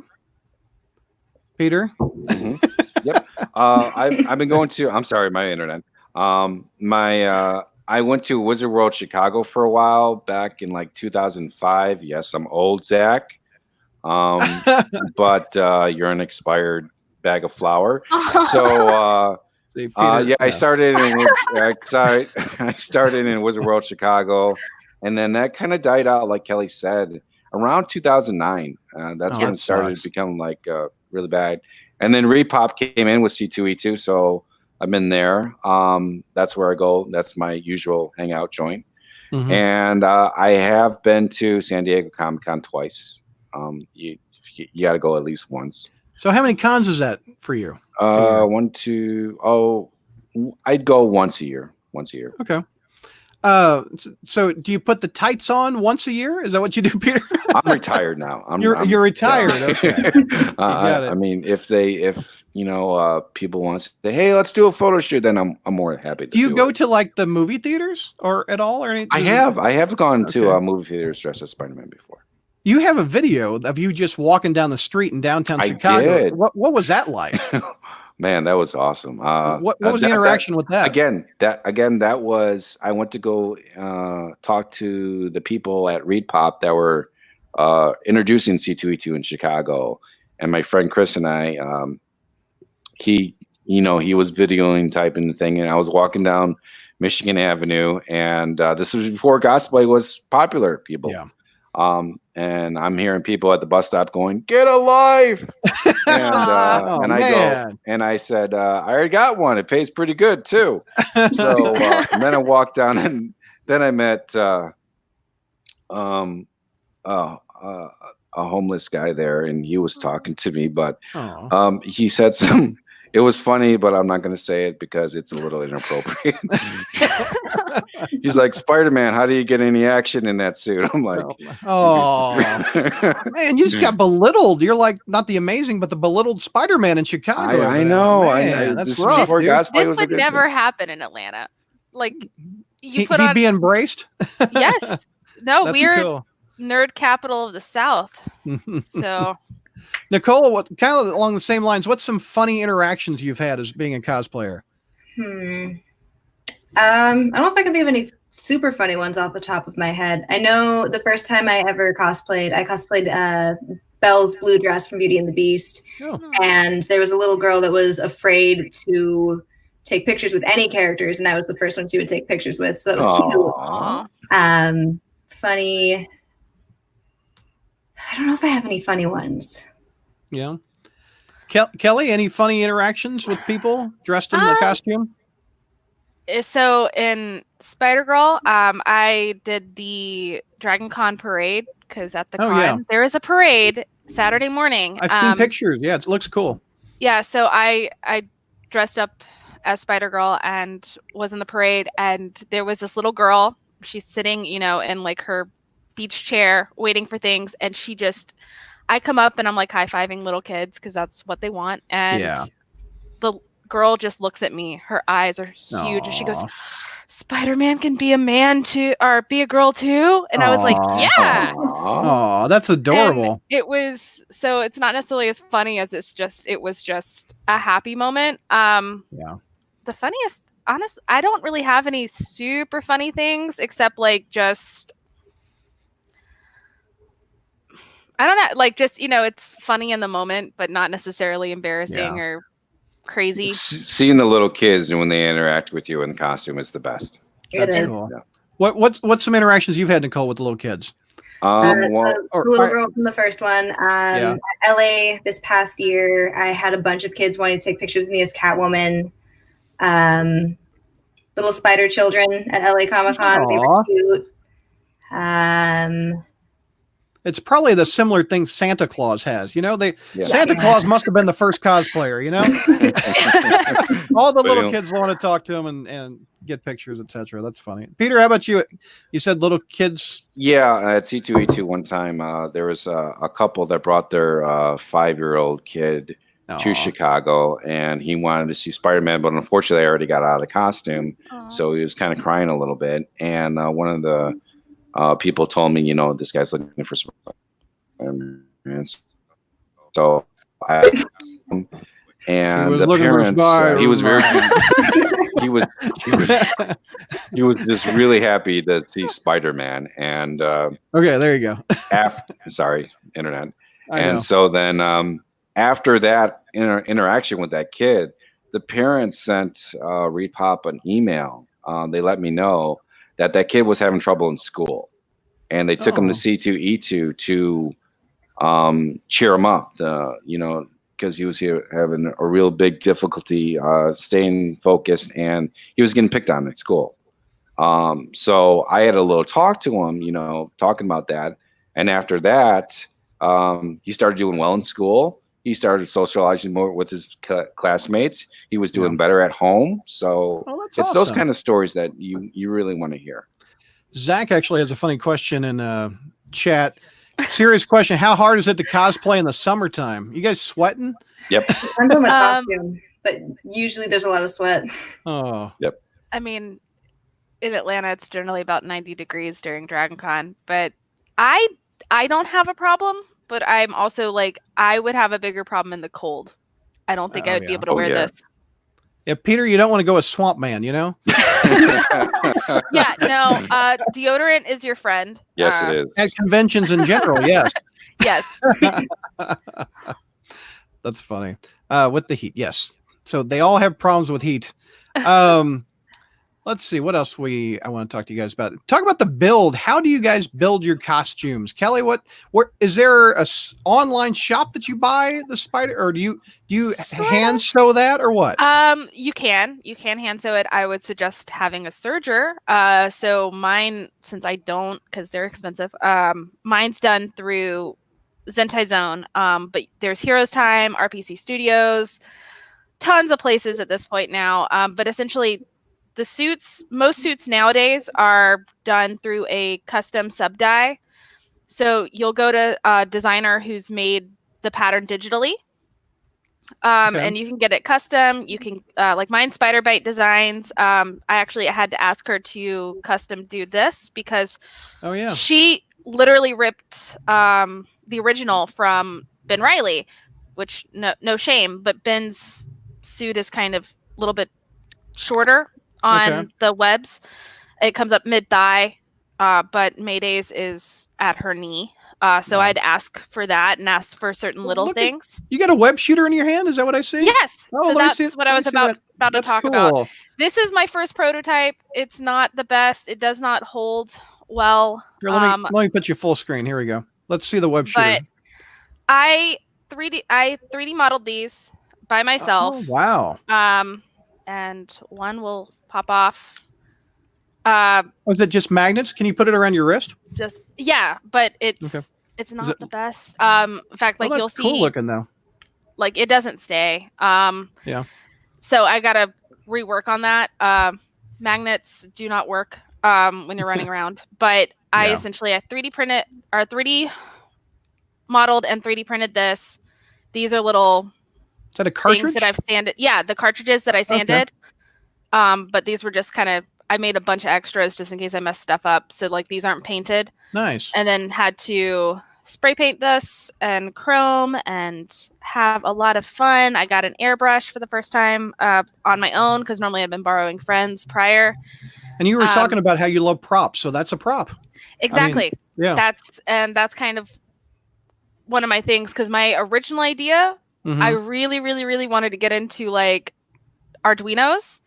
Peter. Mm-hmm. Yep. I've been going to. I'm sorry, my internet. I went to Wizard World Chicago for a while back in like 2005. Yes, I'm old, Zach. But you're an expired bag of flour. So I started in Wizard World Chicago, and then that kind of died out, like Kelly said, around 2009. That's when it started to become like really bad. And then Repop came in with C2E2, so I'm in there. That's where I go. That's my usual hangout joint. Mm-hmm. And I have been to San Diego Comic-Con twice. You got to go at least once. So how many cons is that for you? I'd go once a year. Okay. So do you put the tights on once a year? Is that what you do, Peter? I'm retired now. You're retired. Okay. I mean, if people want to say, "Hey, let's do a photo shoot," then I'm more happy to. Do you go to like the movie theaters or at all or anything? I have gone to movie theaters dressed as Spider-Man before. You have a video of you just walking down the street in downtown Chicago. I did. What was that like? Man, that was awesome. What was the interaction with that? That was, I went to go talk to the people at Repop that were introducing C2E2 in Chicago, and my friend Chris and I, he was videoing, typing the thing, and I was walking down Michigan Avenue, and this was before cosplay was popular, people. Yeah. And I'm hearing people at the bus stop going, "Get a life!" and I go, and I said, "I already got one. It pays pretty good too." So and then I walked down, and then I met a homeless guy there, and he was talking to me, but he said some. It was funny, but I'm not going to say it because it's a little inappropriate. He's like, "Spider-Man, how do you get any action in that suit?" I'm like, "Oh, man, you just got belittled. You're like not the amazing, but the belittled Spider-Man in Chicago." I know. Man, that's rough. This would never happen in Atlanta. Like he'd be embraced. Yes. No, we're nerd capital of the South. So. Nicole, what kind of along the same lines? What's some funny interactions you've had as being a cosplayer? I don't know if I can think of any super funny ones off the top of my head. I know the first time I ever cosplayed, I cosplayed Belle's blue dress from Beauty and the Beast, and there was a little girl that was afraid to take pictures with any characters, and I was the first one she would take pictures with. So that was cute. Funny. I don't know if I have any funny ones. Yeah. Kelly, any funny interactions with people dressed in the costume? So in Spider-Girl, I did the Dragon Con parade because at the con there is a parade Saturday morning. I've seen pictures. Yeah, it looks cool. Yeah, so I dressed up as Spider-Girl and was in the parade, and there was this little girl. She's sitting, in like her beach chair waiting for things, and I come up and I'm like high-fiving little kids because that's what they want, and the girl just looks at me. Her eyes are huge. And she goes, "Spider-Man can be a man too, or be a girl too?" And I was like, "Yeah." Oh, that's adorable. And so it's not necessarily as funny as it was just a happy moment. The funniest, honest, I don't really have any super funny things except like just, I don't know, like just, it's funny in the moment, but not necessarily embarrassing or crazy. Seeing the little kids when they interact with you in costume is the best. That's cool. Yeah. What's some interactions you've had, Nicole, with the little kids? The little girl from the first one. LA this past year, I had a bunch of kids wanting to take pictures of me as Catwoman. Little spider children at LA Comic-Con. They were cute. It's probably the similar thing Santa Claus has. Santa Claus must have been the first cosplayer, All the little kids want to talk to him and get pictures, etc. That's funny. Peter, how about you? You said little kids. Yeah, at C2E2 one time, there was a couple that brought their 5-year-old kid to Chicago, and he wanted to see Spider-Man, but unfortunately, I already got out of the costume, so he was kind of crying a little bit. And one of the people told me, this guy's looking for Spider-Man. So and the parents, he was very, he was just really happy to see Spider-Man. And okay, there you go. Sorry, internet. So then after that interaction with that kid, the parents sent Repop an email. They let me know that kid was having trouble in school, and they took him to C2E2 to cheer him up. because he was here having a real big difficulty staying focused, and he was getting picked on at school. So I had a little talk to him, talking about that. And after that, he started doing well in school. He started socializing more with his classmates. He was doing better at home. So it's awesome. Those kind of stories that you really want to hear. Zach actually has a funny question in chat. Serious question. How hard is it to cosplay in the summertime? You guys sweating? Yep. Depends on the costume, but usually there's a lot of sweat. Oh. Yep. I mean, in Atlanta, it's generally about 90 degrees during DragonCon, but I don't have a problem, but I'm also like, I would have a bigger problem in the cold. I don't think I would be able to wear this. Yeah, Peter, you don't want to go as Swamp Man, Yeah, no, deodorant is your friend. Yes, it is. At conventions in general, yes. Yes. That's funny. With the heat, yes. So they all have problems with heat. Let's see what else I want to talk to you guys about. Talk about the build. How do you guys build your costumes? Kelly, where is there a online shop that you buy the spider, or do you hand sew that, or what? You can hand sew it. I would suggest having a serger. So mine, since I don't, because they're expensive, mine's done through Zentai Zone. But there's Heroes Time, RPC Studios, tons of places at this point now. But essentially, most suits nowadays are done through a custom sub dye. So you'll go to a designer who's made the pattern digitally, and you can get it custom. You can like mine, Spider Bite Designs. I had to ask her to custom do this because she literally ripped the original from Ben Reilly, which no shame, but Ben's suit is kind of a little bit shorter on the webs. It comes up mid-thigh, but Mayday's is at her knee. So I had to ask for that and ask for certain little things. You got a web shooter in your hand? Is that what I see? Yes. So that's what I was about to talk about. This is my first prototype. It's not the best. It does not hold well. Here, let me put you full screen. Here we go. Let's see the web shooter. But I 3D modeled these by myself. Oh, wow. And one will pop off. Was it just magnets? Can you put it around your wrist? But it's not the best. In fact, like you'll see, cool looking though. Like it doesn't stay. Yeah. So I gotta rework on that. Magnets do not work when you're running around. But I essentially 3D printed or 3D modeled and 3D printed this. These are little. Is that a cartridge? Things that I've sanded. Yeah, the cartridges that I sanded. But these were just kind of, I made a bunch of extras just in case I messed stuff up. So like these aren't painted. Nice. And then had to spray paint this and chrome and have a lot of fun. I got an airbrush for the first time on my own because normally I've been borrowing friends prior. And you were talking about how you love props. So that's a prop. Exactly. I mean, that's kind of one of my things because my original idea, I really, really, really wanted to get into like Arduinos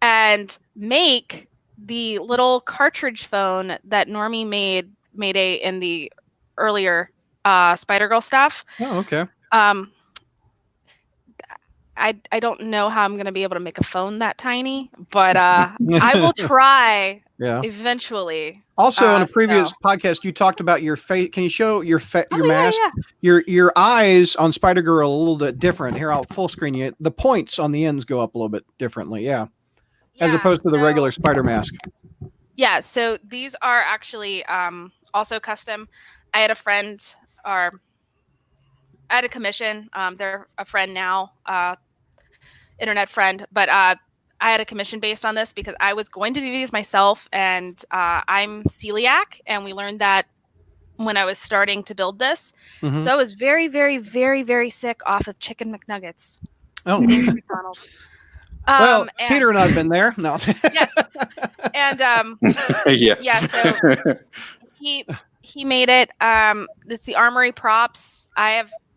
and make the little cartridge phone that Normie made in the earlier Spider-Girl stuff. Oh, okay. I don't know how I'm going to be able to make a phone that tiny, but I will try eventually. Also, in a previous podcast, you talked about your face. Can you show your mask? Yeah. Your eyes on Spider-Girl a little bit different. Here, I'll full screen you. The points on the ends go up a little bit differently. Yeah. As opposed to the regular Spider mask. Yeah. So these are actually also custom. I had a friend I had a commission. They're a friend now, internet friend, but I had a commission based on this because I was going to do these myself, and I'm celiac, and we learned that when I was starting to build this. So I was very, very, very, very sick off of chicken McNuggets. Oh, thanks, McDonald's. Well, Peter and I've been there. No. Yes. And so he made it. It's the Armory props.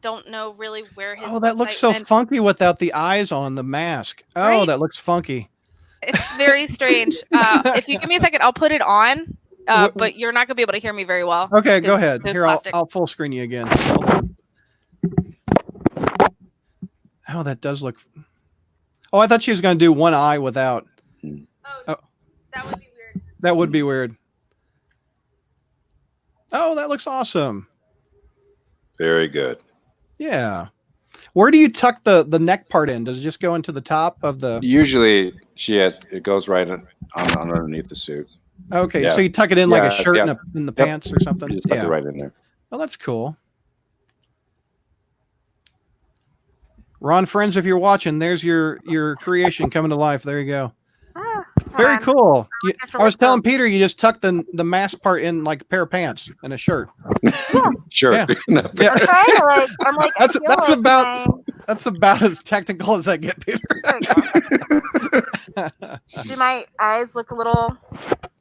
Don't know really where his. Oh, that looks so funky without the eyes on the mask. Oh, right? That looks funky. It's very strange. If you give me a second, I'll put it on. But you're not gonna be able to hear me very well. Okay, go ahead. Here, I'll full screen you again. Oh, that does look. Oh, I thought she was going to do one eye without. Oh, that would be weird. That would be weird. Oh, that looks awesome. Very good. Yeah. Where do you tuck the neck part in? Does it just go into the top of the? Usually, it goes right on underneath the suit. Okay, so you tuck it in like a shirt in the pants or something. You just tuck it right in there. Well, that's cool. Ron Friends, if you're watching, there's your creation coming to life. There you go. Very cool. I was telling Peter you just tuck the mask part in like a pair of pants and a shirt. Sure. Yeah. I'm like that's about as technical as I get, Peter. Do my eyes look a little?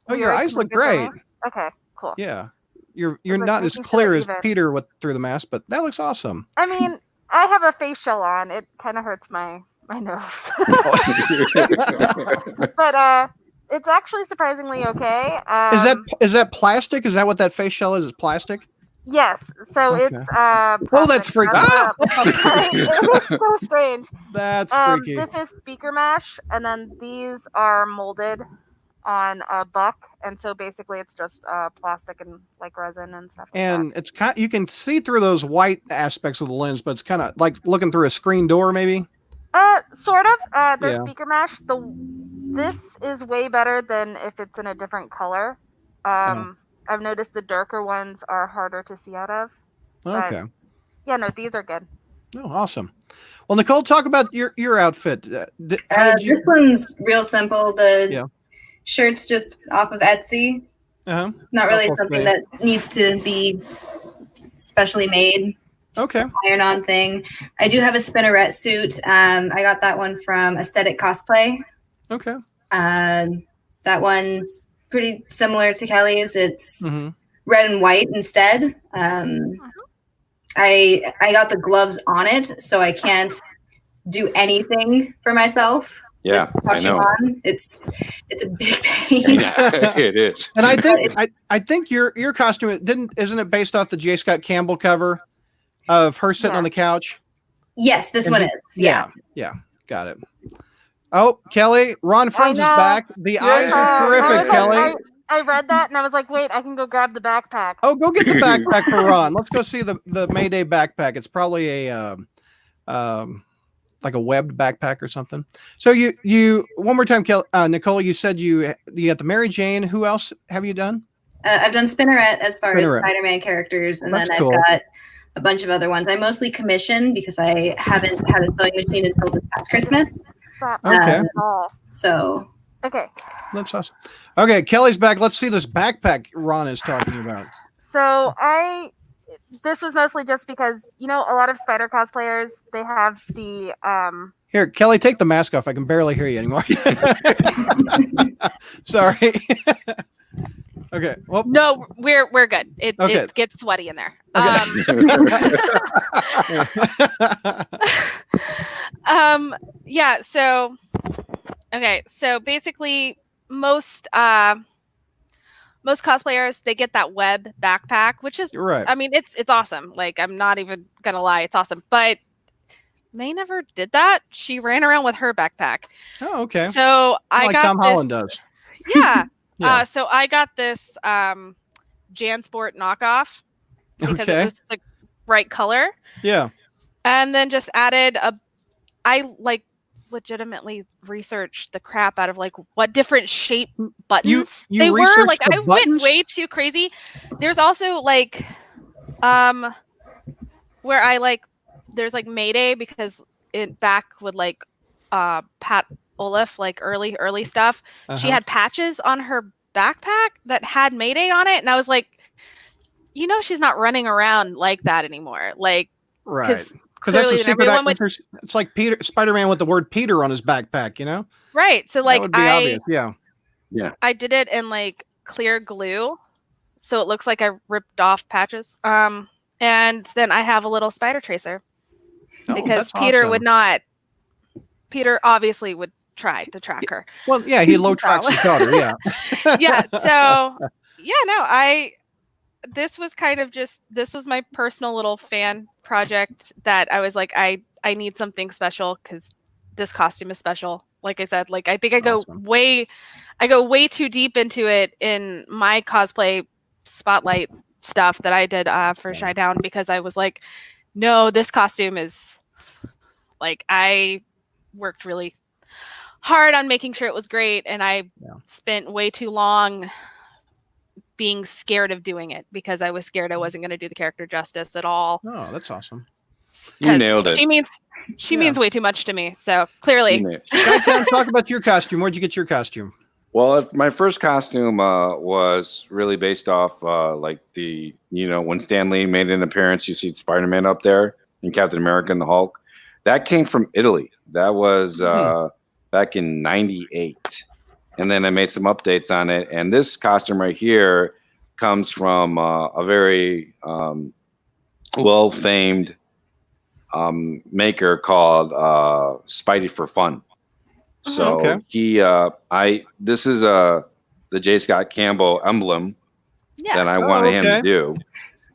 Oh, your eyes look great. Okay, cool. Yeah, you're not as clear as Peter through the mask, but that looks awesome. I mean, I have a face shell on. It kind of hurts my nose. But it's actually surprisingly okay. Is that plastic? Is that what that face shell is? Is plastic? Yes. So it's plastic. Oh, that's freaky. It was so strange. That's freaky. This is speaker mesh, and then these are molded on a buck, and so basically it's just plastic and like resin and stuff. And it's you can see through those white aspects of the lens, but it's kind of like looking through a screen door, maybe. Sort of. They're speaker mesh. This is way better than if it's in a different color. I've noticed the darker ones are harder to see out of. Okay. Yeah, no, these are good. Oh, awesome. Well, Nicole, talk about your outfit. This one's real simple. The shirt's just off of Etsy. Not really something that needs to be specially made. Okay. Iron-on thing. I do have a spinneret suit. I got that one from Cosplay. Okay. That one's pretty similar to Kelly's. It's red and white instead. I got the gloves on it, so I can't do anything for myself. Yeah, I know. It's a big pain. Yeah, it is. And I think your costume isn't it based off the J. Scott Campbell cover of her sitting on the couch? Yes, this one is. Yeah, got it. Oh, Kelly, Ron Friends is back. The eyes are terrific, Kelly. I read that and I was like, wait, I can go grab the backpack. Oh, go get the backpack for Ron. Let's go see the Mayday backpack. It's probably a like a webbed backpack or something. So you one more time, Nicole, you said you got the Mary Jane. Who else have you done? I've done Spinneret as far as Spider-Man characters, and then I've got a bunch of other ones. I mostly commission because I haven't had a sewing machine until this past Christmas. Okay. Okay. That's awesome. Okay, Kelly's back. Let's see this backpack Ron is talking about. So this was mostly just because, a lot of Spider cosplayers, they have the Here, Kelly, take the mask off. I can barely hear you anymore. Sorry. Okay. Well, no, we're good. It gets sweaty in there. Yeah. So basically, most cosplayers, they get that web backpack, which is right. I mean, it's awesome. Like, I'm not even gonna lie, it's awesome. But May never did that. She ran around with her backpack. Oh, okay. So I got Tom Holland does. Yeah. So I got this JanSport knockoff because it was the right color. Yeah. And then just added I legitimately researched the crap out of what different shape buttons they were. Like, I went way too crazy. There's also where I there's Mayday, because back with Pat Olaf, early stuff. She had patches on her backpack that had Mayday on it, and I was like, she's not running around like that anymore. Right. Because that's a secret. It's like Spider-Man with the word Peter on his backpack, Right. So that would be obvious. Yeah. I did it in clear glue, so it looks like I ripped off patches. And then I have a little spider tracer because Peter would not. Peter obviously would try to track her. Well, yeah, he low tracks his daughter. Yeah. Yeah. So this was kind of this was my personal little fan project that I was like, I I need something special because this costume is special. Like I said, like I think I go Awesome. way too deep into it in my cosplay spotlight stuff that I did for Shy Down, because I was like, no, this costume is like, I worked really hard on making sure it was great, and I spent way too long being scared of doing it because I was scared I wasn't going to do the character justice at all. Oh, that's awesome. You nailed it. She means way too much to me. So clearly. Shy-Town, talk about your costume. Where'd you get your costume? Well, my first costume was really based off like the, when Stan Lee made an appearance, you see Spider-Man up there and Captain America and the Hulk. That came from Italy. That was back in '98. And then I made some updates on it. And this costume right here comes from a very well-famed maker called Spidey for Fun. So this is the J. Scott Campbell emblem that I wanted him to do.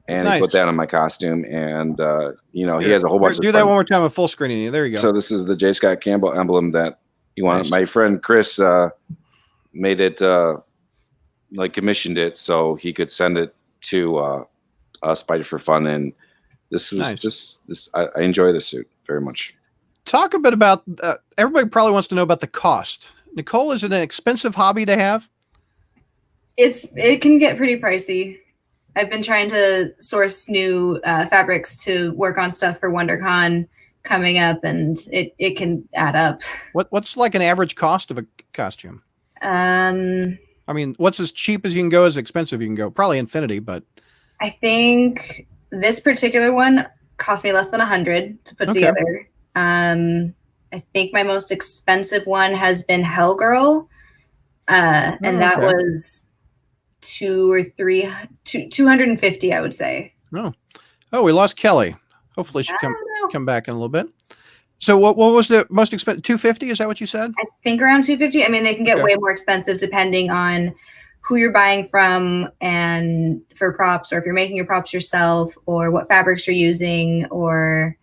And he put that on my costume. And, he has a whole bunch of... Do that one more time with full screening. There you go. So this is the J. Scott Campbell emblem that he wanted. Nice. My friend Chris made it, commissioned it so he could send it to Spidey for Fun. And this was nice. I enjoy this suit very much. Talk a bit about, everybody probably wants to know about the cost. Nicole, is it an expensive hobby to have? It can get pretty pricey. I've been trying to source new fabrics to work on stuff for WonderCon coming up, and it can add up. What's like an average cost of a costume? I mean, what's as cheap as you can go, as expensive you can go? Probably infinity, but I think this particular one cost me less than $100 to put together. I think my most expensive one has been Hellgirl, and that was $250, I would say. Oh, we lost Kelly. Hopefully she come back in a little bit. So what was the most expensive? $250? Is that what you said? I think around $250. I mean, they can get way more expensive depending on who you're buying from and for props, or if you're making your props yourself, or what fabrics you're using, or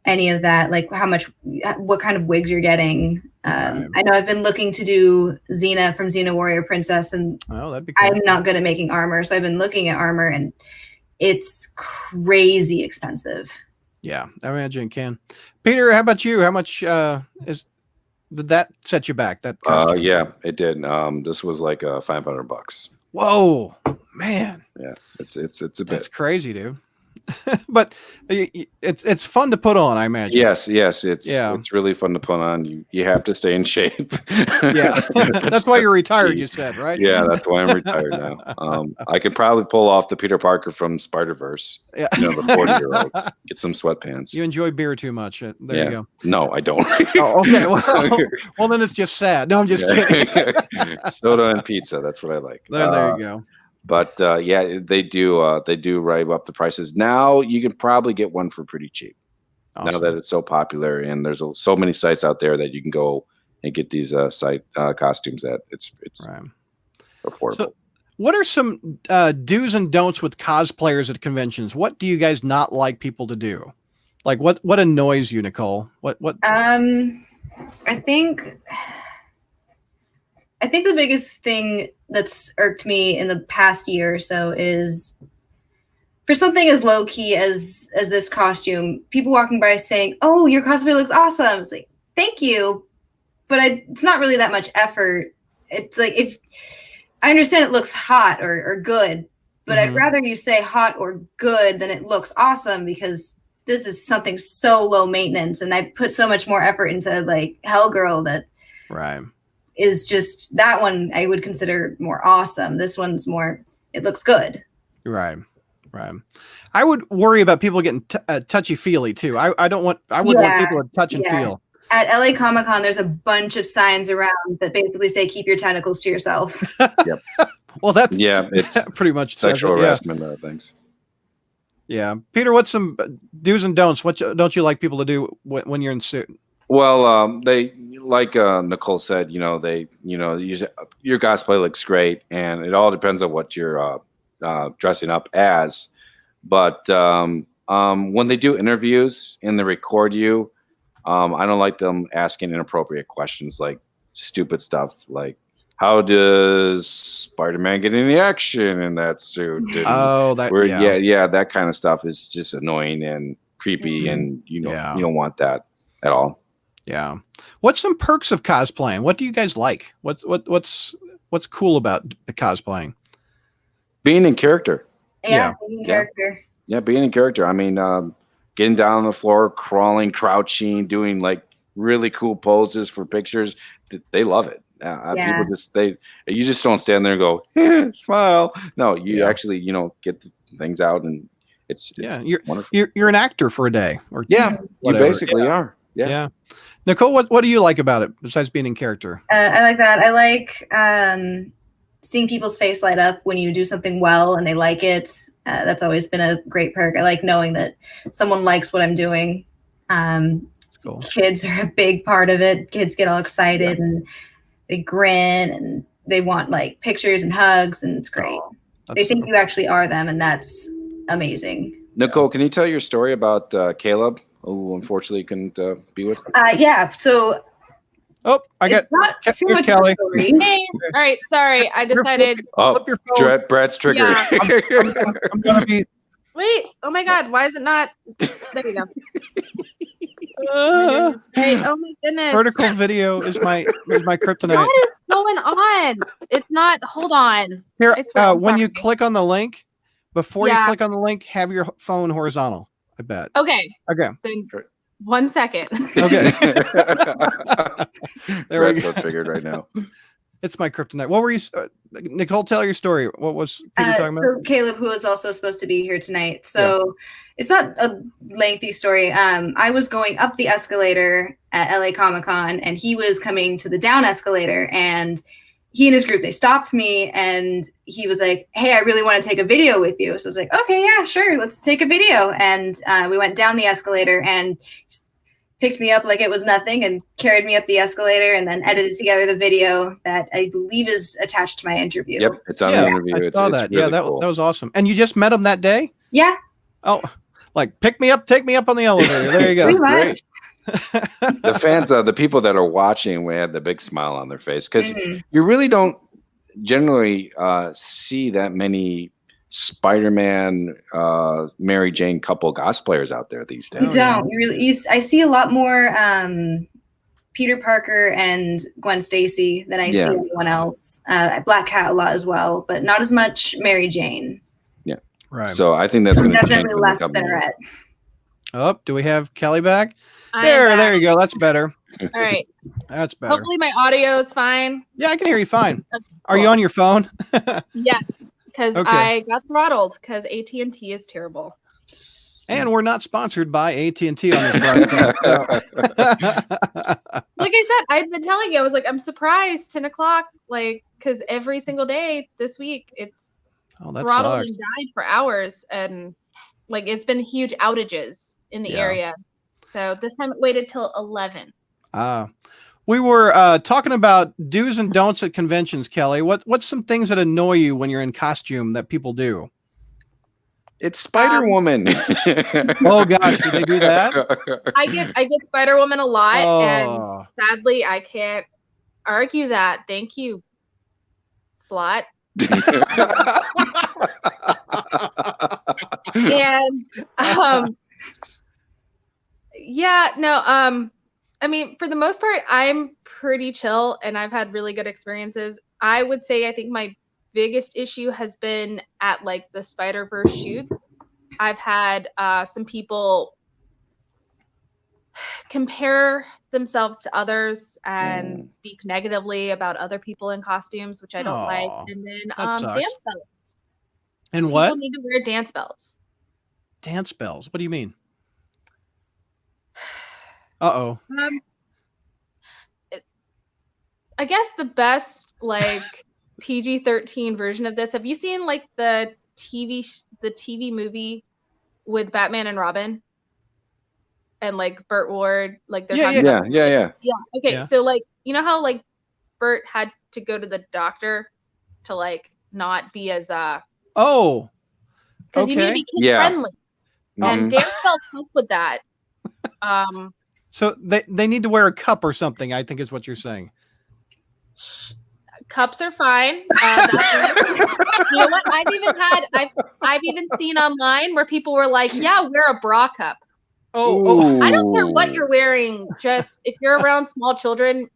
any of that, like what kind of wigs you're getting. I know I've been looking to do Xena from Xena Warrior Princess, and that'd be cool. I'm not good at making armor, so I've been looking at armor, and it's crazy expensive. Yeah, I imagine it can. Peter, how about you? How much did that set you back? That costume? Yeah, it did. This was like $500. Whoa, man. Yeah, it's a bit. That's crazy, dude. But it's fun to put on, I imagine. Yes, it's really fun to put on. You have to stay in shape. Yeah, that's why you're retired. You said, right? Yeah, that's why I'm retired now. I could probably pull off the Peter Parker from Spider-Verse. Yeah, the 40-year-old. Get some sweatpants. You enjoy beer too much. There you go. No, I don't. Oh, okay. Well, then it's just sad. No, I'm just kidding. Soda and pizza. That's what I like. There you go. But they do drive up the prices. Now you can probably get one for pretty cheap. Awesome. Now that it's so popular, and there's so many sites out there that you can go and get these costumes at. It's affordable. So what are some do's and don'ts with cosplayers at conventions? What do you guys not like people to do? Like what annoys you, Nicole? What? I think the biggest thing that's irked me in the past year or so is, for something as low key as this costume, people walking by saying, "Oh, your cosplay looks awesome." It's like, thank you, but it's not really that much effort. It's like, if I understand it looks hot or good, but I'd rather you say hot or good than it looks awesome, because this is something so low maintenance, and I put so much more effort into like Hellgirl that is just, that one I would consider more awesome. This one's more, it looks good. Right. I would worry about people getting touchy-feely too. I wouldn't want people to touch and feel. At LA Comic-Con, there's a bunch of signs around that basically say, keep your tentacles to yourself. Yep. Well, it's pretty much sexual harassment things. Yeah. Peter, what's some do's and don'ts? What don't you like people to do when you're in suit? Well, they, like Nicole said, your cosplay looks great, and it all depends on what you're dressing up as. But When they do interviews and they record you, I don't like them asking inappropriate questions like stupid stuff like, how does Spider-Man get any action in that suit? And that kind of stuff is just annoying and creepy, and you don't want that at all. Yeah. What's some perks of cosplaying? What do you guys like? What's cool about the cosplaying? Being in character. Yeah, being in character. Yeah, being in character. I mean, getting down on the floor, crawling, crouching, doing like really cool poses for pictures. They love it. People you just don't stand there and go, smile. No, you actually, get the things out, and it's wonderful. You're an actor for a day or two. Yeah, you basically are. Yeah. Nicole, what do you like about it besides being in character? I like that. I like seeing people's face light up when you do something well and they like it. That's always been a great perk. I like knowing that someone likes what I'm doing. Cool. Kids are a big part of it. Kids get all excited and they grin and they want like pictures and hugs, and it's great. They think you actually are them, and that's amazing. Nicole, can you tell your story about Caleb, who unfortunately couldn't be with us? Yeah. So. Oh, I got too much Kelly. Hey, all right, sorry, I decided. Flip your phone. Brad's triggered. Yeah. I'm gonna be. Wait, oh my God, why is it not? There you go. Right. Oh my goodness. Vertical video is my kryptonite. What is going on? It's not. Hold on. Here, when you click on the link, before you click on the link, have your phone horizontal. I bet. Okay. Then 1 second. Okay. There we go. So triggered right now. It's my kryptonite. What were you, Nicole? Tell your story. What was Peter talking about? So Caleb, who is also supposed to be here tonight. So it's not a lengthy story. I was going up the escalator at LA Comic-Con, and he was coming to the down escalator, and he and his group, they stopped me, and he was like, hey, I really want to take a video with you. So I was like, okay, yeah, sure. Let's take a video. And we went down the escalator, and picked me up like it was nothing and carried me up the escalator, and then edited together the video that I believe is attached to my interview. Yep, it's on the interview. I saw that. Really that was awesome. And you just met him that day? Yeah. Oh, like pick me up, take me up on the elevator. There you go. Pretty much. The fans, the people that are watching, we had the big smile on their face, because you really don't generally see that many Spider-Man, Mary Jane couple cosplayers out there these days. You don't. I see a lot more Peter Parker and Gwen Stacy than I see anyone else. Black Cat a lot as well, but not as much Mary Jane. Yeah, right. So I think that's going to definitely less Spider-Man. Oh, do we have Kelly back? There you go. That's better. All right. That's better. Hopefully my audio is fine. Yeah, I can hear you fine. Are you on your phone? Yes, because I got throttled because AT&T is terrible. And we're not sponsored by AT&T on this broadcast. Like I said, I've been telling you, I was like, I'm surprised 10 o'clock, like, because every single day this week it's throttled and died for hours, and like it's been huge outages in the area. So this time it waited till 11. We were talking about do's and don'ts at conventions, Kelly. What's some things that annoy you when you're in costume that people do? It's Spider-Woman. Oh gosh, did they do that? I get Spider-Woman a lot, and sadly I can't argue that. Thank you, Slot. And I mean, for the most part, I'm pretty chill, and I've had really good experiences. I would say I think my biggest issue has been at like the Spider-Verse shoots. I've had some people compare themselves to others and speak negatively about other people in costumes, which I don't like. And then dance belts. And what? People need to wear dance belts. Dance bells? What do you mean? Uh-oh. I guess the best like PG-13 version of this. Have you seen like the TV movie with Batman and Robin and like Burt Ward? Like they're talking about yeah. Okay, so like you know how like Burt had to go to the doctor to like not be as because you need to be kid friendly. And Dan felt tough with that. So they need to wear a cup or something, I think is what you're saying. Cups are fine. You know what? I've even seen online where people were like, "Yeah, wear a bra cup." Oh, I don't care what you're wearing. Just if you're around small children.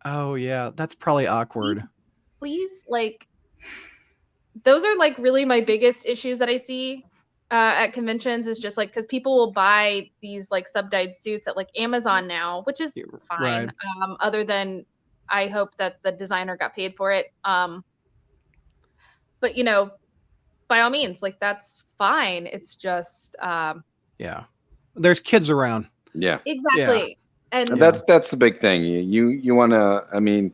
Oh yeah, that's probably awkward. Please, like, those are like really my biggest issues that I see at conventions is just like because people will buy these like sub-dyed suits at like Amazon now, which is fine. Right. Other than I hope that the designer got paid for it. But you know, by all means, like that's fine. It's just yeah, there's kids around. Yeah, exactly. Yeah. And that's the big thing. You want to. I mean,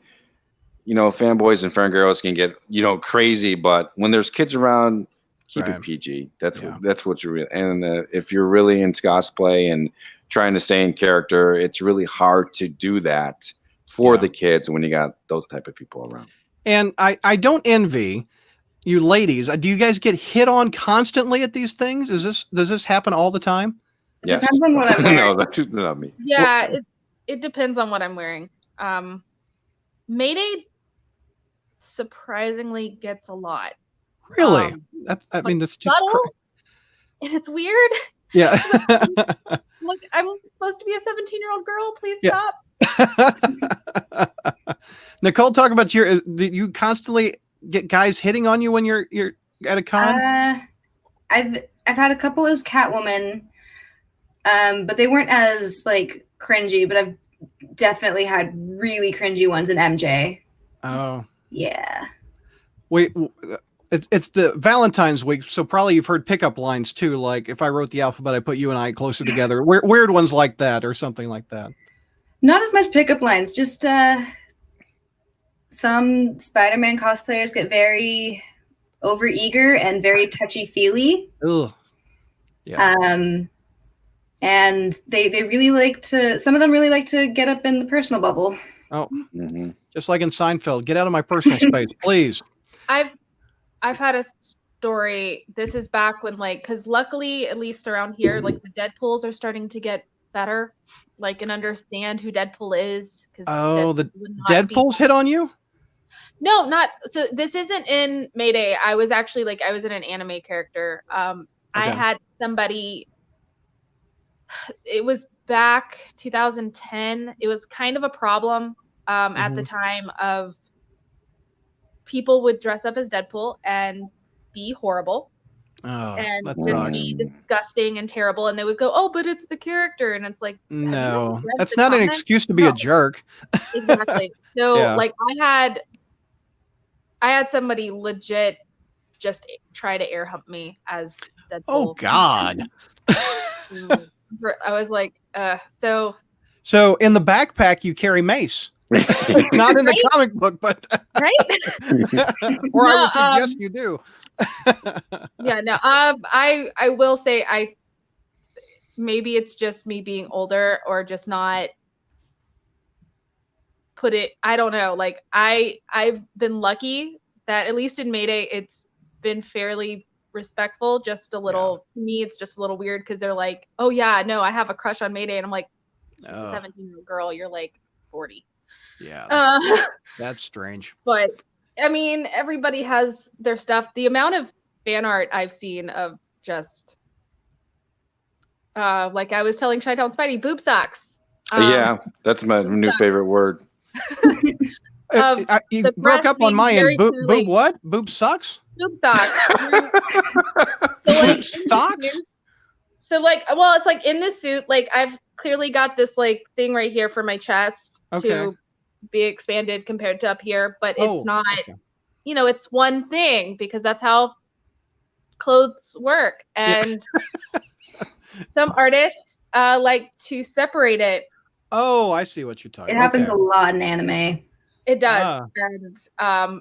you know, fanboys and fangirls can get crazy, but when there's kids around, keep it PG. That's what you're. And if you're really into cosplay and trying to stay in character, it's really hard to do that for the kids when you got those type of people around. And I don't envy you ladies. Do you guys get hit on constantly at these things? Does this happen all the time? It depends on what I'm wearing. No, that's not me. Yeah, it depends on what I'm wearing. Mayday surprisingly gets a lot. Really? That's just and it's weird. Yeah. Look, I'm supposed to be a 17-year-old girl. Please stop. Nicole, talk about do you constantly get guys hitting on you when you're at a con? I've had a couple as Catwoman, but they weren't as like cringy. But I've definitely had really cringy ones in MJ. Oh. Yeah. Wait, it's the Valentine's week, so probably you've heard pickup lines too. Like if I wrote the alphabet, I put you and I closer together. Weird ones like that, or something like that. Not as much pickup lines. Just some Spider-Man cosplayers get very overeager and very touchy-feely. Ugh. Yeah. And they really like to. Some of them really like to get up in the personal bubble. Oh. Mm-hmm. Just like in Seinfeld, get out of my personal space, please. I've had a story. This is back when because luckily, at least around here, like the Deadpools are starting to get better, like and understand who Deadpool is. The Deadpools hit on you? No, not so. This isn't in Mayday. I was actually I was in an anime character. I had somebody. It was back 2010. It was kind of a problem at the time of people would dress up as Deadpool and be horrible and just be disgusting and terrible. And they would go, "Oh, but it's the character." And it's like, no, that's not an excuse to be a jerk. Exactly. So I had somebody legit just try to air hump me as Deadpool. Oh God. I was like, So in the backpack you carry mace. Not in the comic book, but right. Or I would suggest you do. Yeah, no. I will say maybe it's just me being older or just not put it. I don't know. Like I've been lucky that at least in Mayday it's been fairly respectful. Just a little to me, it's just a little weird because they're like, "Oh yeah, no, I have a crush on Mayday," and I'm like, "It's a 17-year-old girl. You're like 40." Yeah, that's strange. But I mean, everybody has their stuff. The amount of fan art I've seen of just like I was telling Chi-Town Spidey, boob socks. Yeah, that's my new favorite word. You broke up on my end. Boob what? Boob sucks? Boob socks. Socks? So well, it's like in this suit, I've clearly got this thing right here for my chest to be expanded compared to up here, but it's not, it's one thing because that's how clothes work. And some artists like to separate it. Oh, I see what you're talking about. It happens a lot in anime. It does. And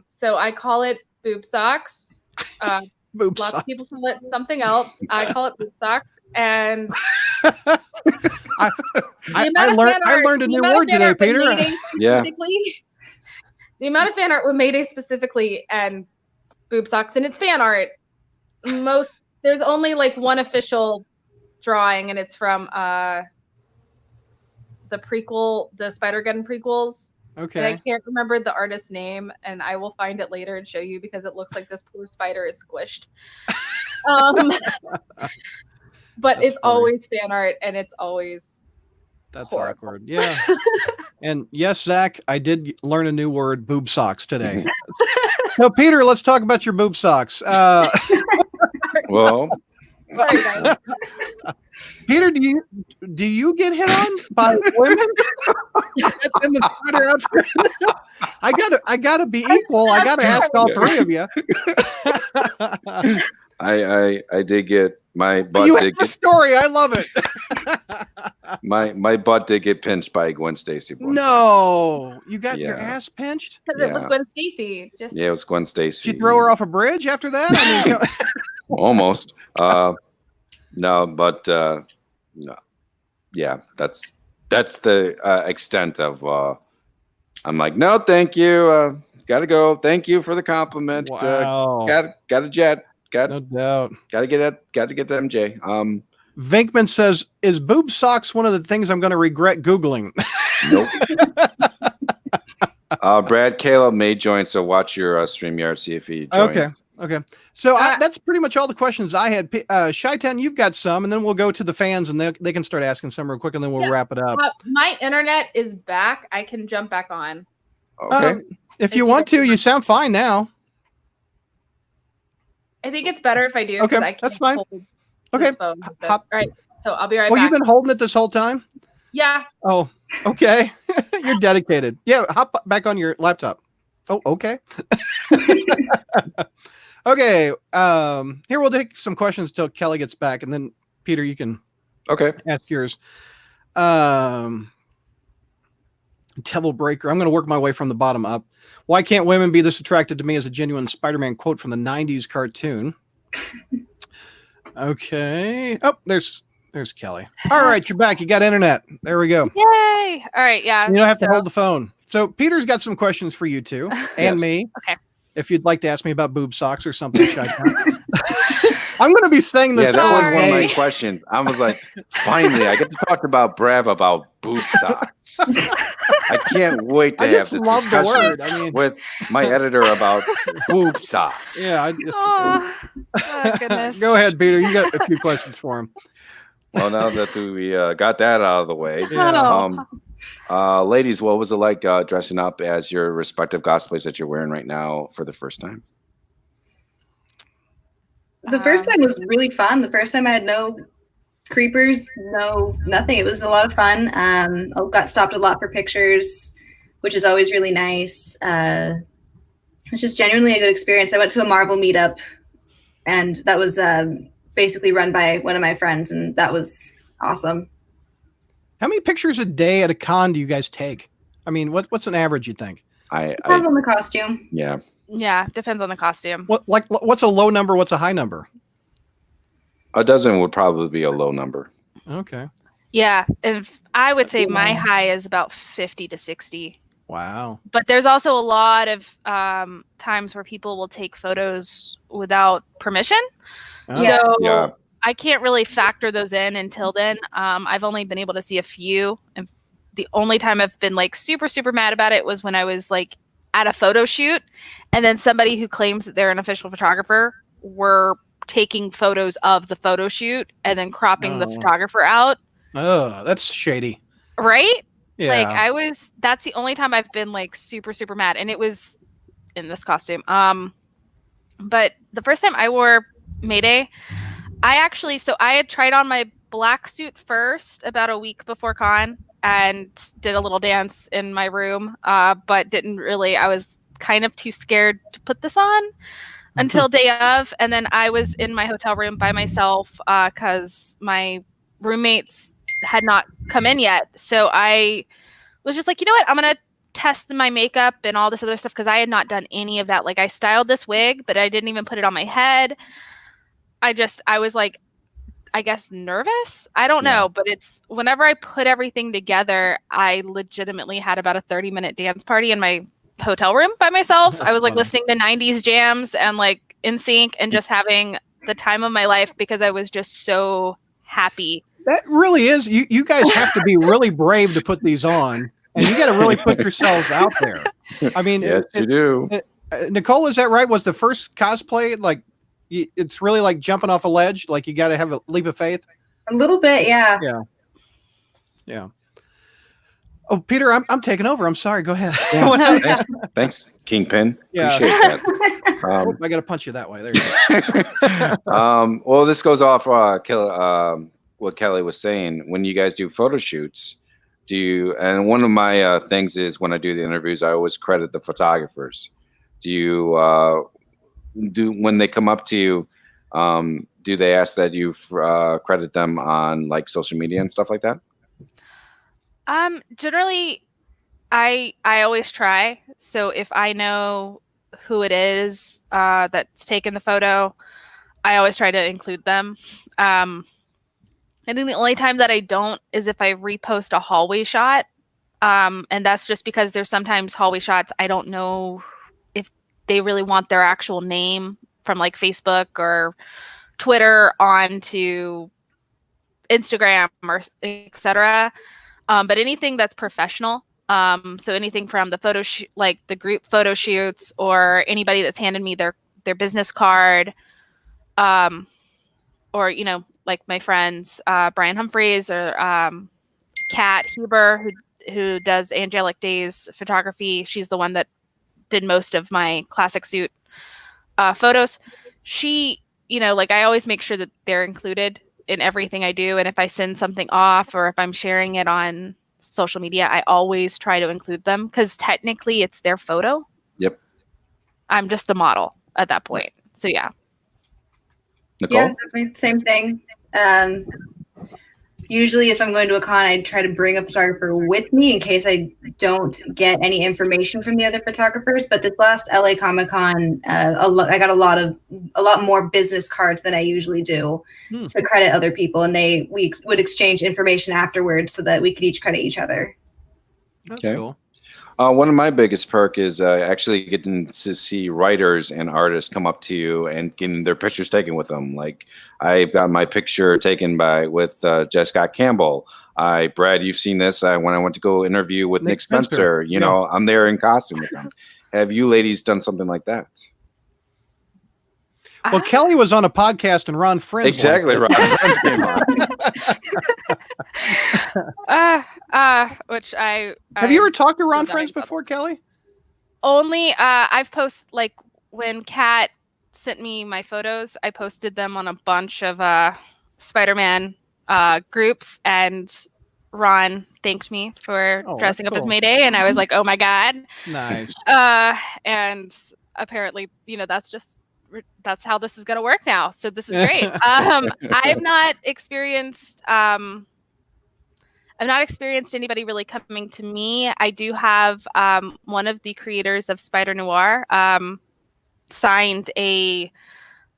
so I call it boob socks. Lots of people call it something else. I call it boob socks. And I learned a new word today, Peter. Yeah. The amount of fan art with Mayday specifically and boob socks, and it's fan art. There's only one official drawing, and it's from the prequel, the Spider-Gun prequels. Okay. And I can't remember the artist's name, and I will find it later and show you because it looks like this poor spider is squished. But it's always fan art, and it's always horrible. Awkward. Yeah. And yes, Zach, I did learn a new word, boob socks, today. So, Peter, let's talk about your boob socks. Well, Peter, do you get hit on by women in the spider outfit? I gotta be equal. I gotta ask all three of you. I did get my butt. You have a story. I love it. My butt did get pinched by Gwen Stacy. No, you got your ass pinched because it was Gwen Stacy. Yeah, it was Gwen Stacy. Did you throw her off a bridge after that? I mean, almost. No, but no. Yeah, that's the extent of. I'm like, no, thank you. Gotta go. Thank you for the compliment. Wow. Got a jet. No doubt. Gotta get the MJ. Vinkman says, "Is boob socks one of the things I'm going to regret Googling?" Nope. Brad Caleb may join, so watch your StreamYard, see if he joins. Okay. So that's pretty much all the questions I had. Shy-Tan, you've got some, and then we'll go to the fans, and they can start asking some real quick, and then we'll wrap it up. My internet is back. I can jump back on. Okay. If you want to, you sound fine now. I think it's better if I do. Okay, I can't that's fine. Okay. All right. So I'll be right back. Oh, you've been holding it this whole time? Yeah. Oh, okay. You're dedicated. Yeah, hop back on your laptop. Oh, okay. Okay. Here we'll take some questions till Kelly gets back, and then Peter, you can ask yours. Devil Breaker. I'm going to work my way from the bottom up. Why can't women be this attracted to me as a genuine Spider-Man quote from the 90s cartoon? Okay. Oh, there's Kelly. All right, you're back. You got internet. There we go. Yay. All right, yeah. You don't have to hold the phone. So Peter's got some questions for you too, and me. Okay. If you'd like to ask me about boob socks or something, I'm going to be saying this. Yeah, that was one of my questions. I was like, finally, I get to talk about Brav about boob socks. I can't wait to have this discussion with my editor about boob socks. Yeah. Oh, goodness. Go ahead, Peter. You got a few questions for him. Well, now that we got that out of the way, ladies, what was it like dressing up as your respective cosplays that you're wearing right now for the first time? The first time was really fun. The first time I had no creepers, nothing. It was a lot of fun. I got stopped a lot for pictures, which is always really nice. It's just genuinely a good experience. I went to a Marvel meetup, and that was basically run by one of my friends, and that was awesome. How many pictures a day at a con do you guys take? I mean, what's an average, you think? Depends on the costume. Yeah. Yeah, depends on the costume. What's a low number? What's a high number? A dozen would probably be a low number. Okay. Yeah, and I would say my high is about 50 to 60. Wow. But there's also a lot of times where people will take photos without permission. Oh. So I can't really factor those in until then. I've only been able to see a few. And the only time I've been like super, super mad about it was when I was like at a photo shoot, and then somebody who claims that they're an official photographer were taking photos of the photo shoot and then cropping the photographer out. Oh, that's shady. Right? Yeah. Like that's the only time I've been like super, super mad. And it was in this costume. But the first time I wore Mayday, I had tried on my black suit first about a week before con and did a little dance in my room, but I was kind of too scared to put this on until day of. And then I was in my hotel room by myself because my roommates had not come in yet. So I was just like, you know what? I'm going to test my makeup and all this other stuff because I had not done any of that. Like I styled this wig, but I didn't even put it on my head. I was like, I guess nervous. I don't know, but it's whenever I put everything together, I legitimately had about a 30-minute dance party in my hotel room by myself. I was like listening to 90s jams and like NSYNC and just having the time of my life because I was just so happy. That really is. You guys have to be really brave to put these on, and you got to really put yourselves out there. I mean, yes, you do. Nicole, is that right? Was the first cosplay like? It's really like jumping off a ledge. Like you got to have a leap of faith. A little bit, yeah. Yeah. Oh, Peter, I'm taking over. I'm sorry. Go ahead. Yeah, thanks, Kingpin. Yeah. Appreciate that. I got to punch you that way. There you go. Well, this goes off what Kelly was saying. When you guys do photo shoots, and one of my things is when I do the interviews, I always credit the photographers. Do you when they come up to you, do they ask that you credit them on like social media and stuff like that? Generally, I always try. So if I know who it is that's taken the photo, I always try to include them. I think the only time that I don't is if I repost a hallway shot. And that's just because there's sometimes hallway shots I don't know if they really want their actual name from like Facebook or Twitter onto Instagram or etc. But anything that's professional, so anything from the like the group photo shoots or anybody that's handed me their business card, or like my friends Brian Humphreys or Kat Huber who does Angelic Days photography. She's the one that did most of my classic suit photos. She, like I always make sure that they're included in everything I do. And if I send something off or if I'm sharing it on social media, I always try to include them because technically it's their photo. Yep. I'm just the model at that point. So yeah. Nicole? Yeah, definitely same thing. Usually if I'm going to a con, I try to bring a photographer with me in case I don't get any information from the other photographers. But this last LA Comic-Con, I got a lot more business cards than I usually do to credit other people. And we would exchange information afterwards so that we could each credit each other. That's cool. One of my biggest perk is actually getting to see writers and artists come up to you and getting their pictures taken with them. Like I've got my picture taken with Jess Scott Campbell. Brad, you've seen this. When I went to go interview with Nick Spencer, I'm there in costume with them. Have you ladies done something like that? Well, Kelly was on a podcast and Ron Friends. Exactly, Ron Friends came on. Which I have you ever talked to Ron Friends before, Kelly? Only I've posted, like when Kat sent me my photos, I posted them on a bunch of Spider-Man groups, and Ron thanked me for dressing up as Mayday, and I was like, oh my god, nice. And apparently, that's how this is going to work now. So this is great. I've not experienced anybody really coming to me. I do have one of the creators of Spider Noir signed a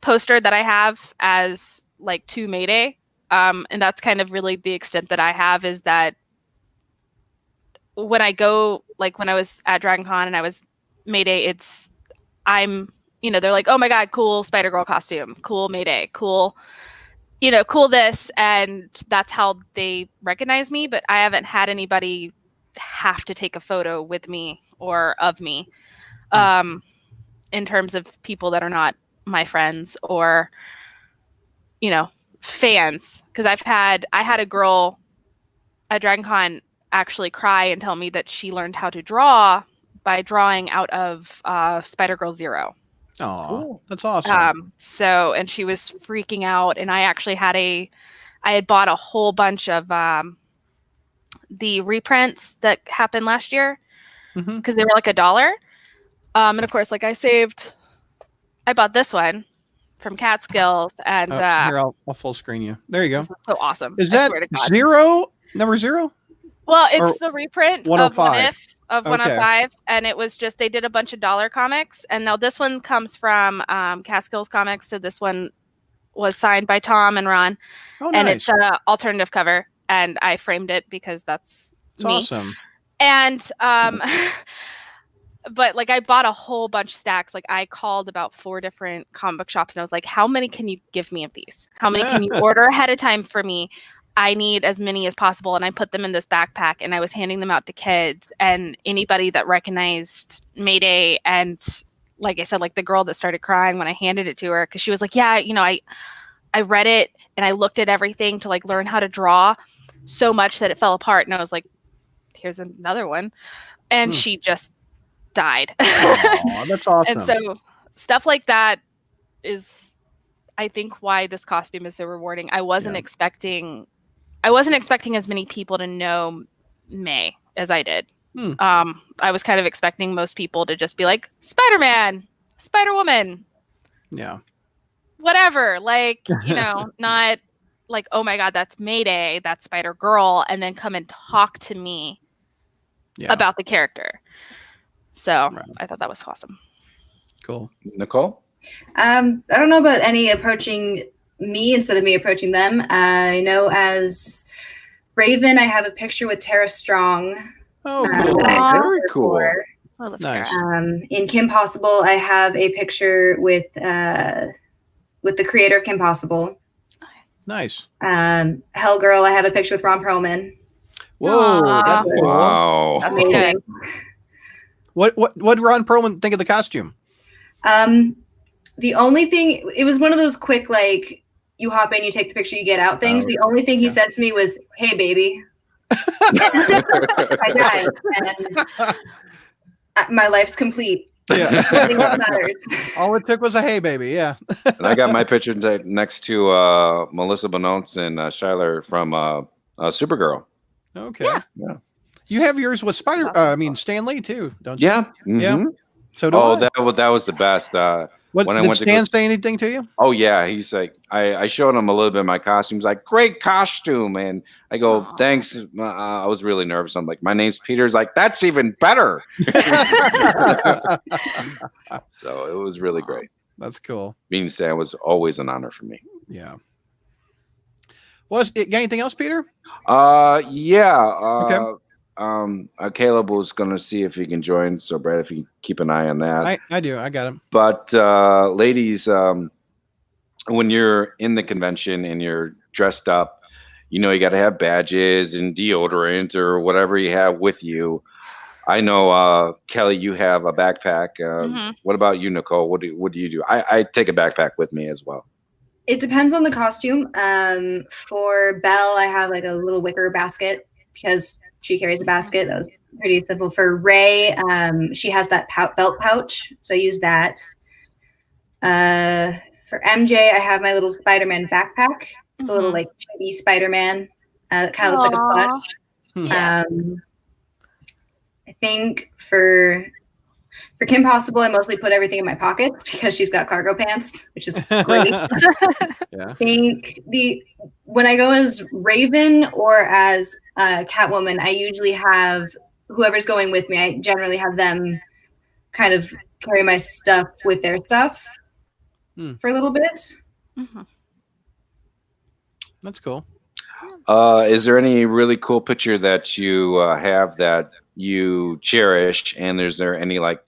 poster that I have as like to Mayday. And that's kind of really the extent that I have, is that when I go, like when I was at Dragon Con and I was Mayday, they're like, oh my God, cool Spider-Girl costume, cool Mayday, cool, cool this. And that's how they recognize me. But I haven't had anybody have to take a photo with me or of me in terms of people that are not my friends or, fans. Because I had a girl at Dragon Con actually cry and tell me that she learned how to draw by drawing out of Spider-Girl Zero. Oh, that's awesome. And she was freaking out, and I actually I had bought a whole bunch of the reprints that happened last year because they were like $1. And of course, like I bought this one from Catskills, and here I'll full screen you. There you go. This is so awesome. Is that number 0? Well, it's the reprint 105. Of 105, and it was just, they did a bunch of dollar comics, and now this one comes from Catskills Comics, so this one was signed by Tom and Ron, and it's an alternative cover, and I framed it because that's me. Awesome. And but like I bought a whole bunch stacks. Like I called about 4 different comic book shops and I was like, how many can you give me of these? How many can you order ahead of time for me? I need as many as possible. And I put them in this backpack and I was handing them out to kids and anybody that recognized Mayday. And like I said, like the girl that started crying when I handed it to her, because she was like, yeah, you know, I read it and I looked at everything to like learn how to draw so much that it fell apart. And I was like, here's another one. And she just died. Aww, that's awesome. And so stuff like that is, I think, why this costume is so rewarding. I wasn't expecting as many people to know May as I did. I was kind of expecting most people to just be like, Spider-Man, Spider-Woman. Yeah. Whatever. Like, you know, not like, oh my God, that's Mayday, that's Spider-Girl, and then come and talk to me about the character. So I thought that was awesome. Cool. Nicole? I don't know about any approaching me instead of me approaching them. I know as Raven, I have a picture with Tara Strong. Oh, cool. Very cool. Nice. In Kim Possible, I have a picture with the creator of Kim Possible. Nice. Hellgirl, I have a picture with Ron Perlman. Whoa, that's cool. Wow. That's amazing. What did Ron Perlman think of the costume? The only thing, it was one of those quick, like, you hop in, you take the picture, you get out things. The only thing he said to me was, hey, baby. I died. And my life's complete. Yeah. Nothing else matters. All it took was a hey, baby. Yeah. And I got my picture next to Melissa Benoist and Shyler from Supergirl. Okay. Yeah. You have yours with Stan Lee too, don't you? Yeah. Mm-hmm. Yeah. So do I. that was the best. Did Stan say anything to you? Oh yeah, he's like, I showed him a little bit of my costume. He's like, great costume, and I go, thanks. I was really nervous. I'm like, my name's Peter. He's like, that's even better. So it was really great. That's cool. Meeting Stan was always an honor for me. Yeah. Got anything else, Peter? Yeah. Okay. Caleb was going to see if he can join. So, Brad, if you keep an eye on that. I do. I got him. But, ladies, when you're in the convention and you're dressed up, you know, you got to have badges and deodorant or whatever you have with you. I know, Kelly, you have a backpack. What about you, Nicole? What do you do? I take a backpack with me as well. It depends on the costume. For Belle, I have like a little wicker basket because she carries a basket. That was pretty simple. For Ray, she has that belt pouch, so I use that. For MJ, I have my little Spider-Man backpack. It's a little like chibi Spider-Man. It kind of looks like a clutch. Yeah. I think for Kim Possible, I mostly put everything in my pockets because she's got cargo pants, which is great. Yeah. I think when I go as Raven or as Catwoman, I usually have whoever's going with me. I generally have them kind of carry my stuff with their stuff for a little bit. That's cool. Is there any really cool picture that you have that you cherish? And is there any like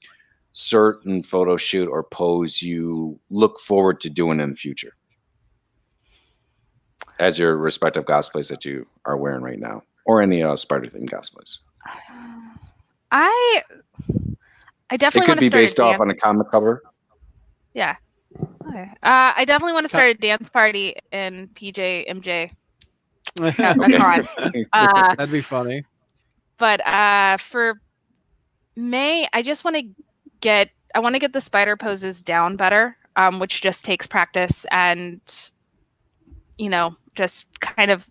certain photo shoot or pose you look forward to doing in the future as your respective cosplays that you are wearing right now, or any Spider-themed cosplays? I definitely it could be based off on a comic cover. Yeah. Okay. I definitely want to start a dance party in PJ MJ. That'd be funny. But for May, I just want to get the spider poses down better, which just takes practice and, you know, just kind of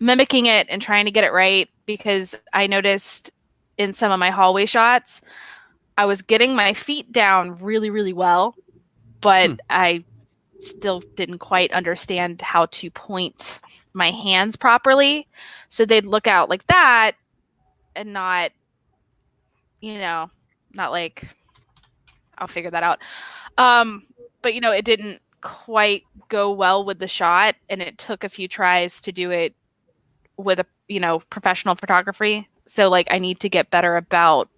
mimicking it and trying to get it right, because I noticed in some of my hallway shots, I was getting my feet down really, really well, but I still didn't quite understand how to point my hands properly. So they'd look out like that and not, you know, not like, I'll figure that out. But, you know, it didn't quite go well with the shot, and it took a few tries to do it with a, you know, professional photography. So like I need to get better about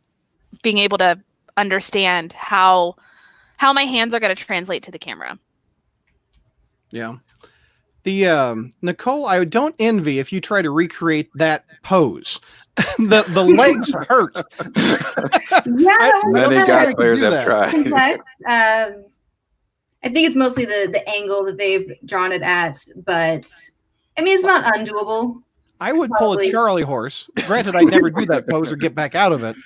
being able to understand how my hands are going to translate to the camera. Yeah. The Nicole, I don't envy if you try to recreate that pose. the legs hurt. Many cosplayers have tried. I think it's mostly the angle that they've drawn it at, but I mean, it's not undoable. I would pull a Charlie horse. Granted, I'd never do that pose or get back out of it.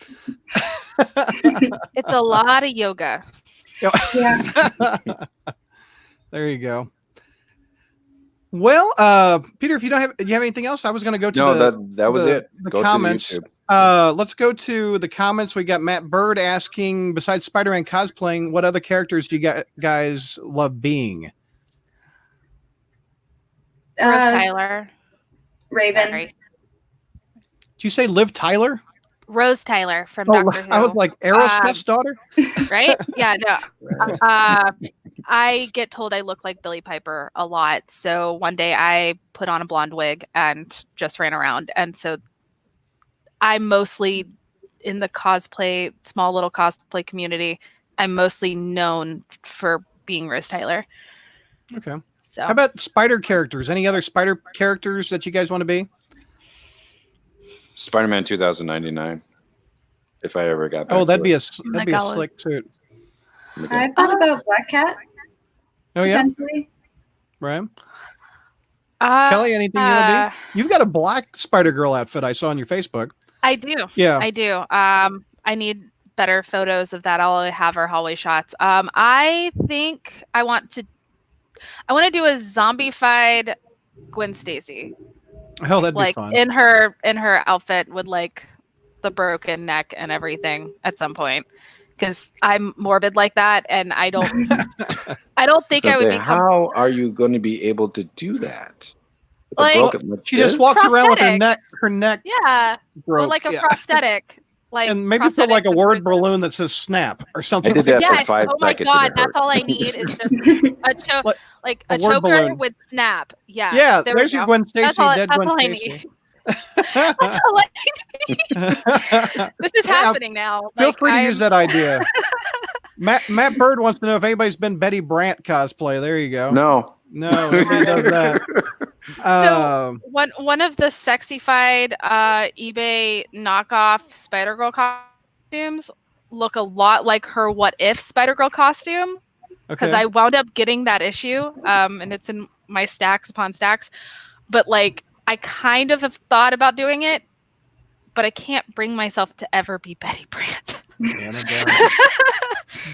It's a lot of yoga. Yeah. There you go. Well, Peter, if you don't have, do you have anything else? I was going to go to that was it. The go comments. To the let's go to the comments. We got Matt Bird asking, besides Spider-Man cosplaying, what other characters do you guys love being? Rose Tyler. Raven. Sorry. Did you say Liv Tyler? Rose Tyler from Doctor Who. I was like Aerosmith's daughter. Right? Yeah, no. I get told I look like Billie Piper a lot. So one day I put on a blonde wig and just ran around. And so I'm mostly in the cosplay, small little cosplay community. I'm mostly known for being Rose Tyler. Okay. So how about spider characters? Any other spider characters that you guys want to be? Spider-Man 2099. If I ever got back that'd be a slick suit. I thought about Black Cat. Oh yeah, right. Kelly, anything you want to be? You've got a black Spider-Girl outfit I saw on your Facebook. I do. Yeah, I do. I need better photos of that. I'll have our hallway shots. I think I want to do a zombified Gwen Stacy. Oh, that'd be fun. in her outfit with like the broken neck and everything at some point, because I'm morbid like that, and I don't think I would be. How are you going to be able to do that? She just walks around with her neck. Yeah, broke. Or like a prosthetic. Like, and maybe put like a word balloon that says "snap" or something. I did that for 5 seconds. Oh my god, that's all I need is just a choker balloon with snap. Yeah. Yeah, there's your Gwen Stacy. Dead Gwen Stacy. That's all I need. This is happening now. Feel free to use that idea. Matt Bird wants to know if anybody's been Betty Brant cosplay. There you go. No, nobody does that. So one of the sexified eBay knockoff Spider-Girl costumes look a lot like her What If Spider-Girl costume, because I wound up getting that issue, and it's in my stacks upon stacks. But like, I kind of have thought about doing it, but I can't bring myself to ever be Betty Brant.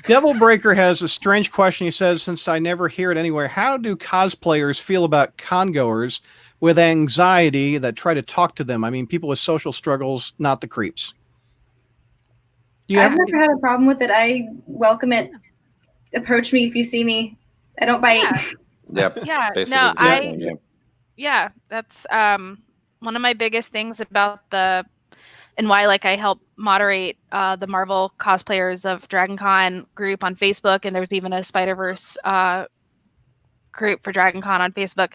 Devil Breaker has a strange question. He says, since I never hear it anywhere, how do cosplayers feel about congoers with anxiety that try to talk to them? I mean, people with social struggles, not the creeps. I've never had a problem with it. I welcome it. Approach me if you see me. I don't bite. Yep. Yeah. No, yeah, that's one of my biggest things about and why I help moderate the Marvel Cosplayers of DragonCon group on Facebook, and there's even a Spider-Verse group for DragonCon on Facebook,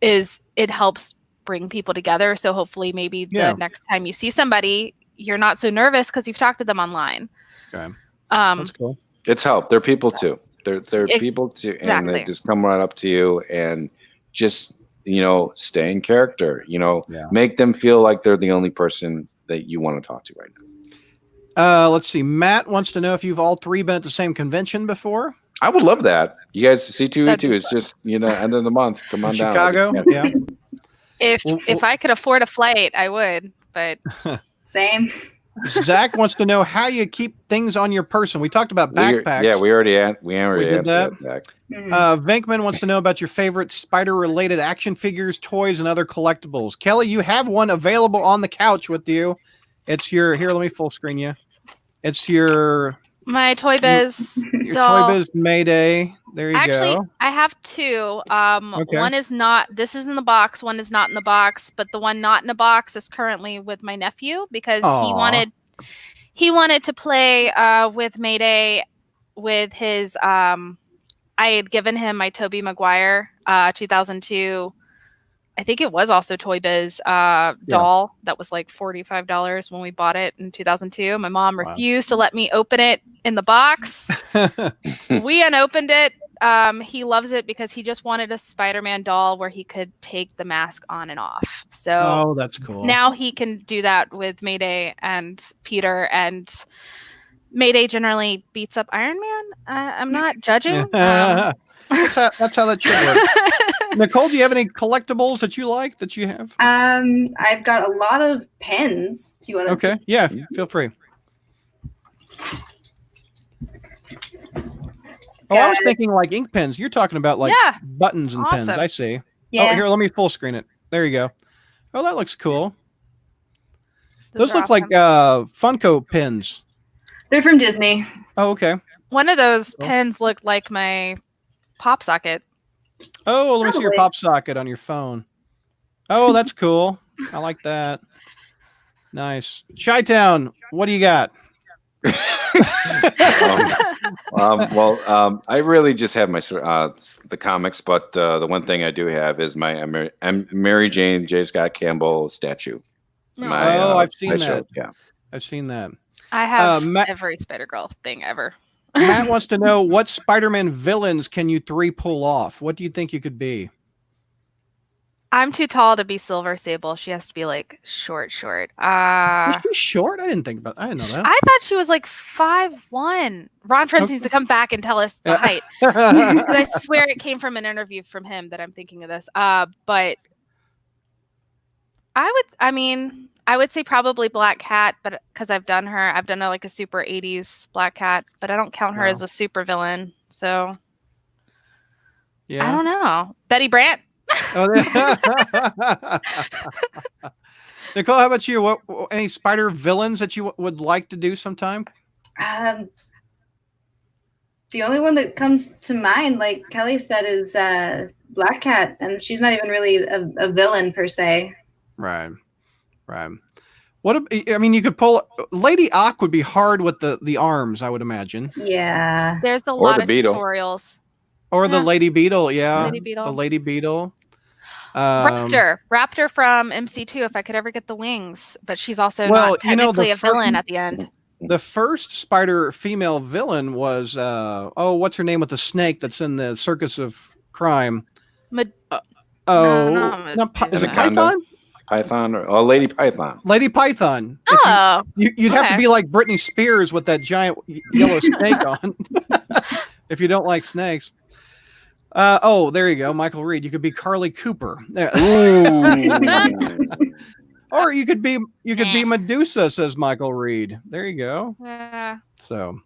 is it helps bring people together. So hopefully maybe the next time you see somebody, you're not so nervous because you've talked to them online. Okay. That's cool. It's helped. They're people too. They're people too, and they just come right up to you and just stay in character. Make them feel like they're the only person that you want to talk to right now. Let's see. Matt wants to know if you've all three been at the same convention before. I would love that. You guys, C2E2 is just end of the month. Come on down. Chicago. Yeah. If I could afford a flight, I would. But same. Zach wants to know how you keep things on your person. We talked about backpacks. We already answered that. Venkman wants to know about your favorite spider-related action figures, toys, and other collectibles. Kelly, you have one available on the couch with you. It's your here. Let me full screen you. It's my Toy Biz doll. Toy Biz Mayday. There you go. Actually, I have two. One is not. This is in the box. One is not in the box. But the one not in the box is currently with my nephew because he wanted to play with Mayday with his. I had given him my Tobey Maguire 2002. I think it was also Toy Biz doll that was like $45 when we bought it in 2002. My mom refused to let me open it in the box. We unopened it. He loves it because he just wanted a Spider-Man doll where he could take the mask on and off. So that's cool. Now he can do that with Mayday and Peter, and Mayday generally beats up Iron Man. I'm not judging. That's how that should work. Nicole, do you have any collectibles that you like that you have? I've got a lot of pens. Do you want to? Okay. Yeah, feel free. Oh, I was thinking like ink pens. You're talking about like buttons and pens. I see. Yeah. Oh, here, let me full screen it. There you go. Oh, that looks cool. Those look like Funko pins. They're from Disney. Oh, okay. One of those pens looked like my pop socket. Oh, let me see your pop socket on your phone. Oh, that's cool. I like that. Nice. Chi-Town, what do you got? I really just have my the comics, but the one thing I do have is my Mary Jane J. Scott Campbell statue. I've seen that. Show. Yeah, I've seen that. I have every Spider-Girl thing ever. Matt wants to know, what Spider-Man villains can you 3 pull off? What do you think you could be? I'm too tall to be Silver Sable. She has to be like short. Is she short? I didn't know that. I thought she was like 5'1". Ron Friends needs to come back and tell us the height. I swear it came from an interview from him that I'm thinking of this. But I would say probably Black Cat, but because I've done like a super 80s Black Cat, but I don't count her as a super villain. So yeah, I don't know. Betty Brant. Nicole, how about you? What any spider villains that you would like to do sometime? The only one that comes to mind, like Kelly said, is Black Cat, and she's not even really a villain per se. Right. What you could pull Lady Ock would be hard with the arms, I would imagine. Yeah. There's a lot of tutorials. Or the Lady Beetle, yeah. Lady Beetle. The Lady Beetle. Raptor from MC2, if I could ever get the wings, but she's also not technically a villain at the end. The first Spider female villain was what's her name with the snake that's in the Circus of Crime? Is it Python? Python or Lady Python? Lady Python. Oh, you'd have to be like Britney Spears with that giant yellow snake on. If you don't like snakes. There you go, Michael Reed. You could be Carly Cooper. Or you could be Medusa, says Michael Reed. There you go. Yeah. So,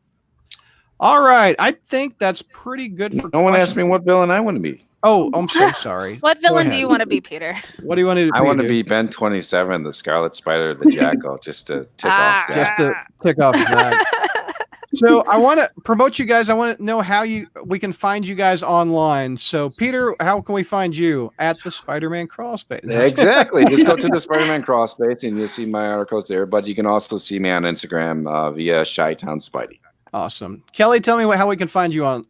all right. I think that's pretty good for. No one asked me what villain I want to be. Oh, I'm so sorry. What villain do you want to be, Peter? What do you want to be? I want to be Ben 27, the Scarlet Spider, the Jackal, just to tick off. Just to tick off that. So I want to promote you guys. I want to know how we can find you guys online. So Peter, how can we find you? At the Spider-Man Crawlspace. Exactly. Just go to the Spider-Man Crawlspace and you'll see my articles there. But you can also see me on Instagram via Chi-Town Spidey. Awesome. Kelly, tell me how we can find you on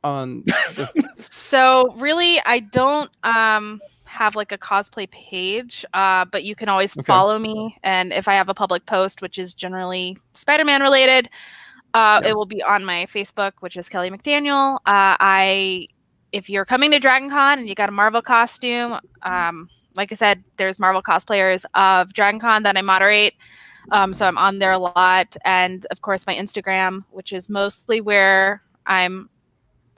So really, I don't have like a cosplay page, but you can always follow me. And if I have a public post, which is generally Spider-Man related, it will be on my Facebook, which is Kelly McDaniel. If you're coming to Dragon Con and you got a Marvel costume, like I said, there's Marvel cosplayers of Dragon Con that I moderate. So I'm on there a lot. And of course, my Instagram, which is mostly where I'm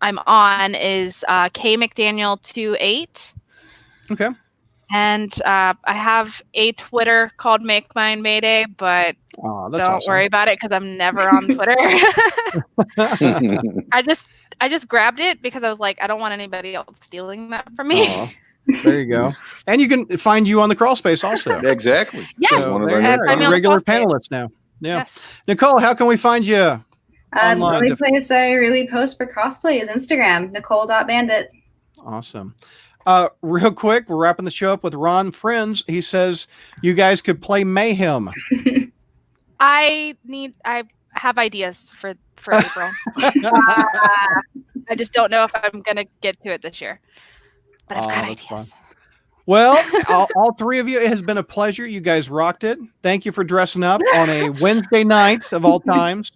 on, is KMcDaniel28. Okay. And I have a Twitter called Make Mine Mayday, but don't worry about it because I'm never on Twitter. I just grabbed it because I was like, I don't want anybody else stealing that from me. There you go. And you can find you on the Crawlspace also. Exactly. Yes. So regular panelist now. Yeah. Yes. Nicole, how can we find you? The only place I really post for cosplay is Instagram, nicole.bandit. Awesome. Real quick, we're wrapping the show up with Ron Friends. He says you guys could play Mayhem. I have ideas for April. I just don't know if I'm gonna get to it this year. But I've got ideas. Well, all three of you, it has been a pleasure. You guys rocked it. Thank you for dressing up on a Wednesday night of all times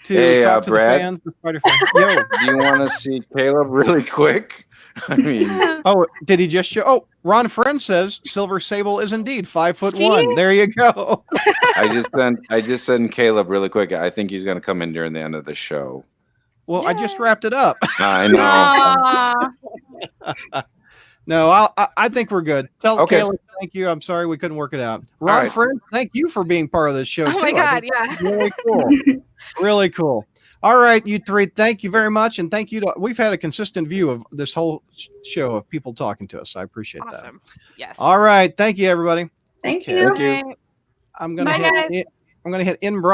to talk to Brad, the fans. The Spider fans. Yo, do you want to see Caleb really quick? I mean, oh, did he just show? Oh, Ron Friend says Silver Sable is indeed 5'1". There you go. I just sent Caleb really quick. I think he's going to come in during the end of the show. Well, I just wrapped it up. I know. No, I think we're good. Tell Caleb thank you. I'm sorry we couldn't work it out. Ron Friend, thank you for being part of this show too. Oh my God, yeah. Really cool. Really cool. All right, you three, thank you very much. And thank you to, we've had a consistent view of this whole show of people talking to us. I appreciate that. Yes. All right. Thank you, everybody. Thank you. Thank you. I'm going to hit in broad.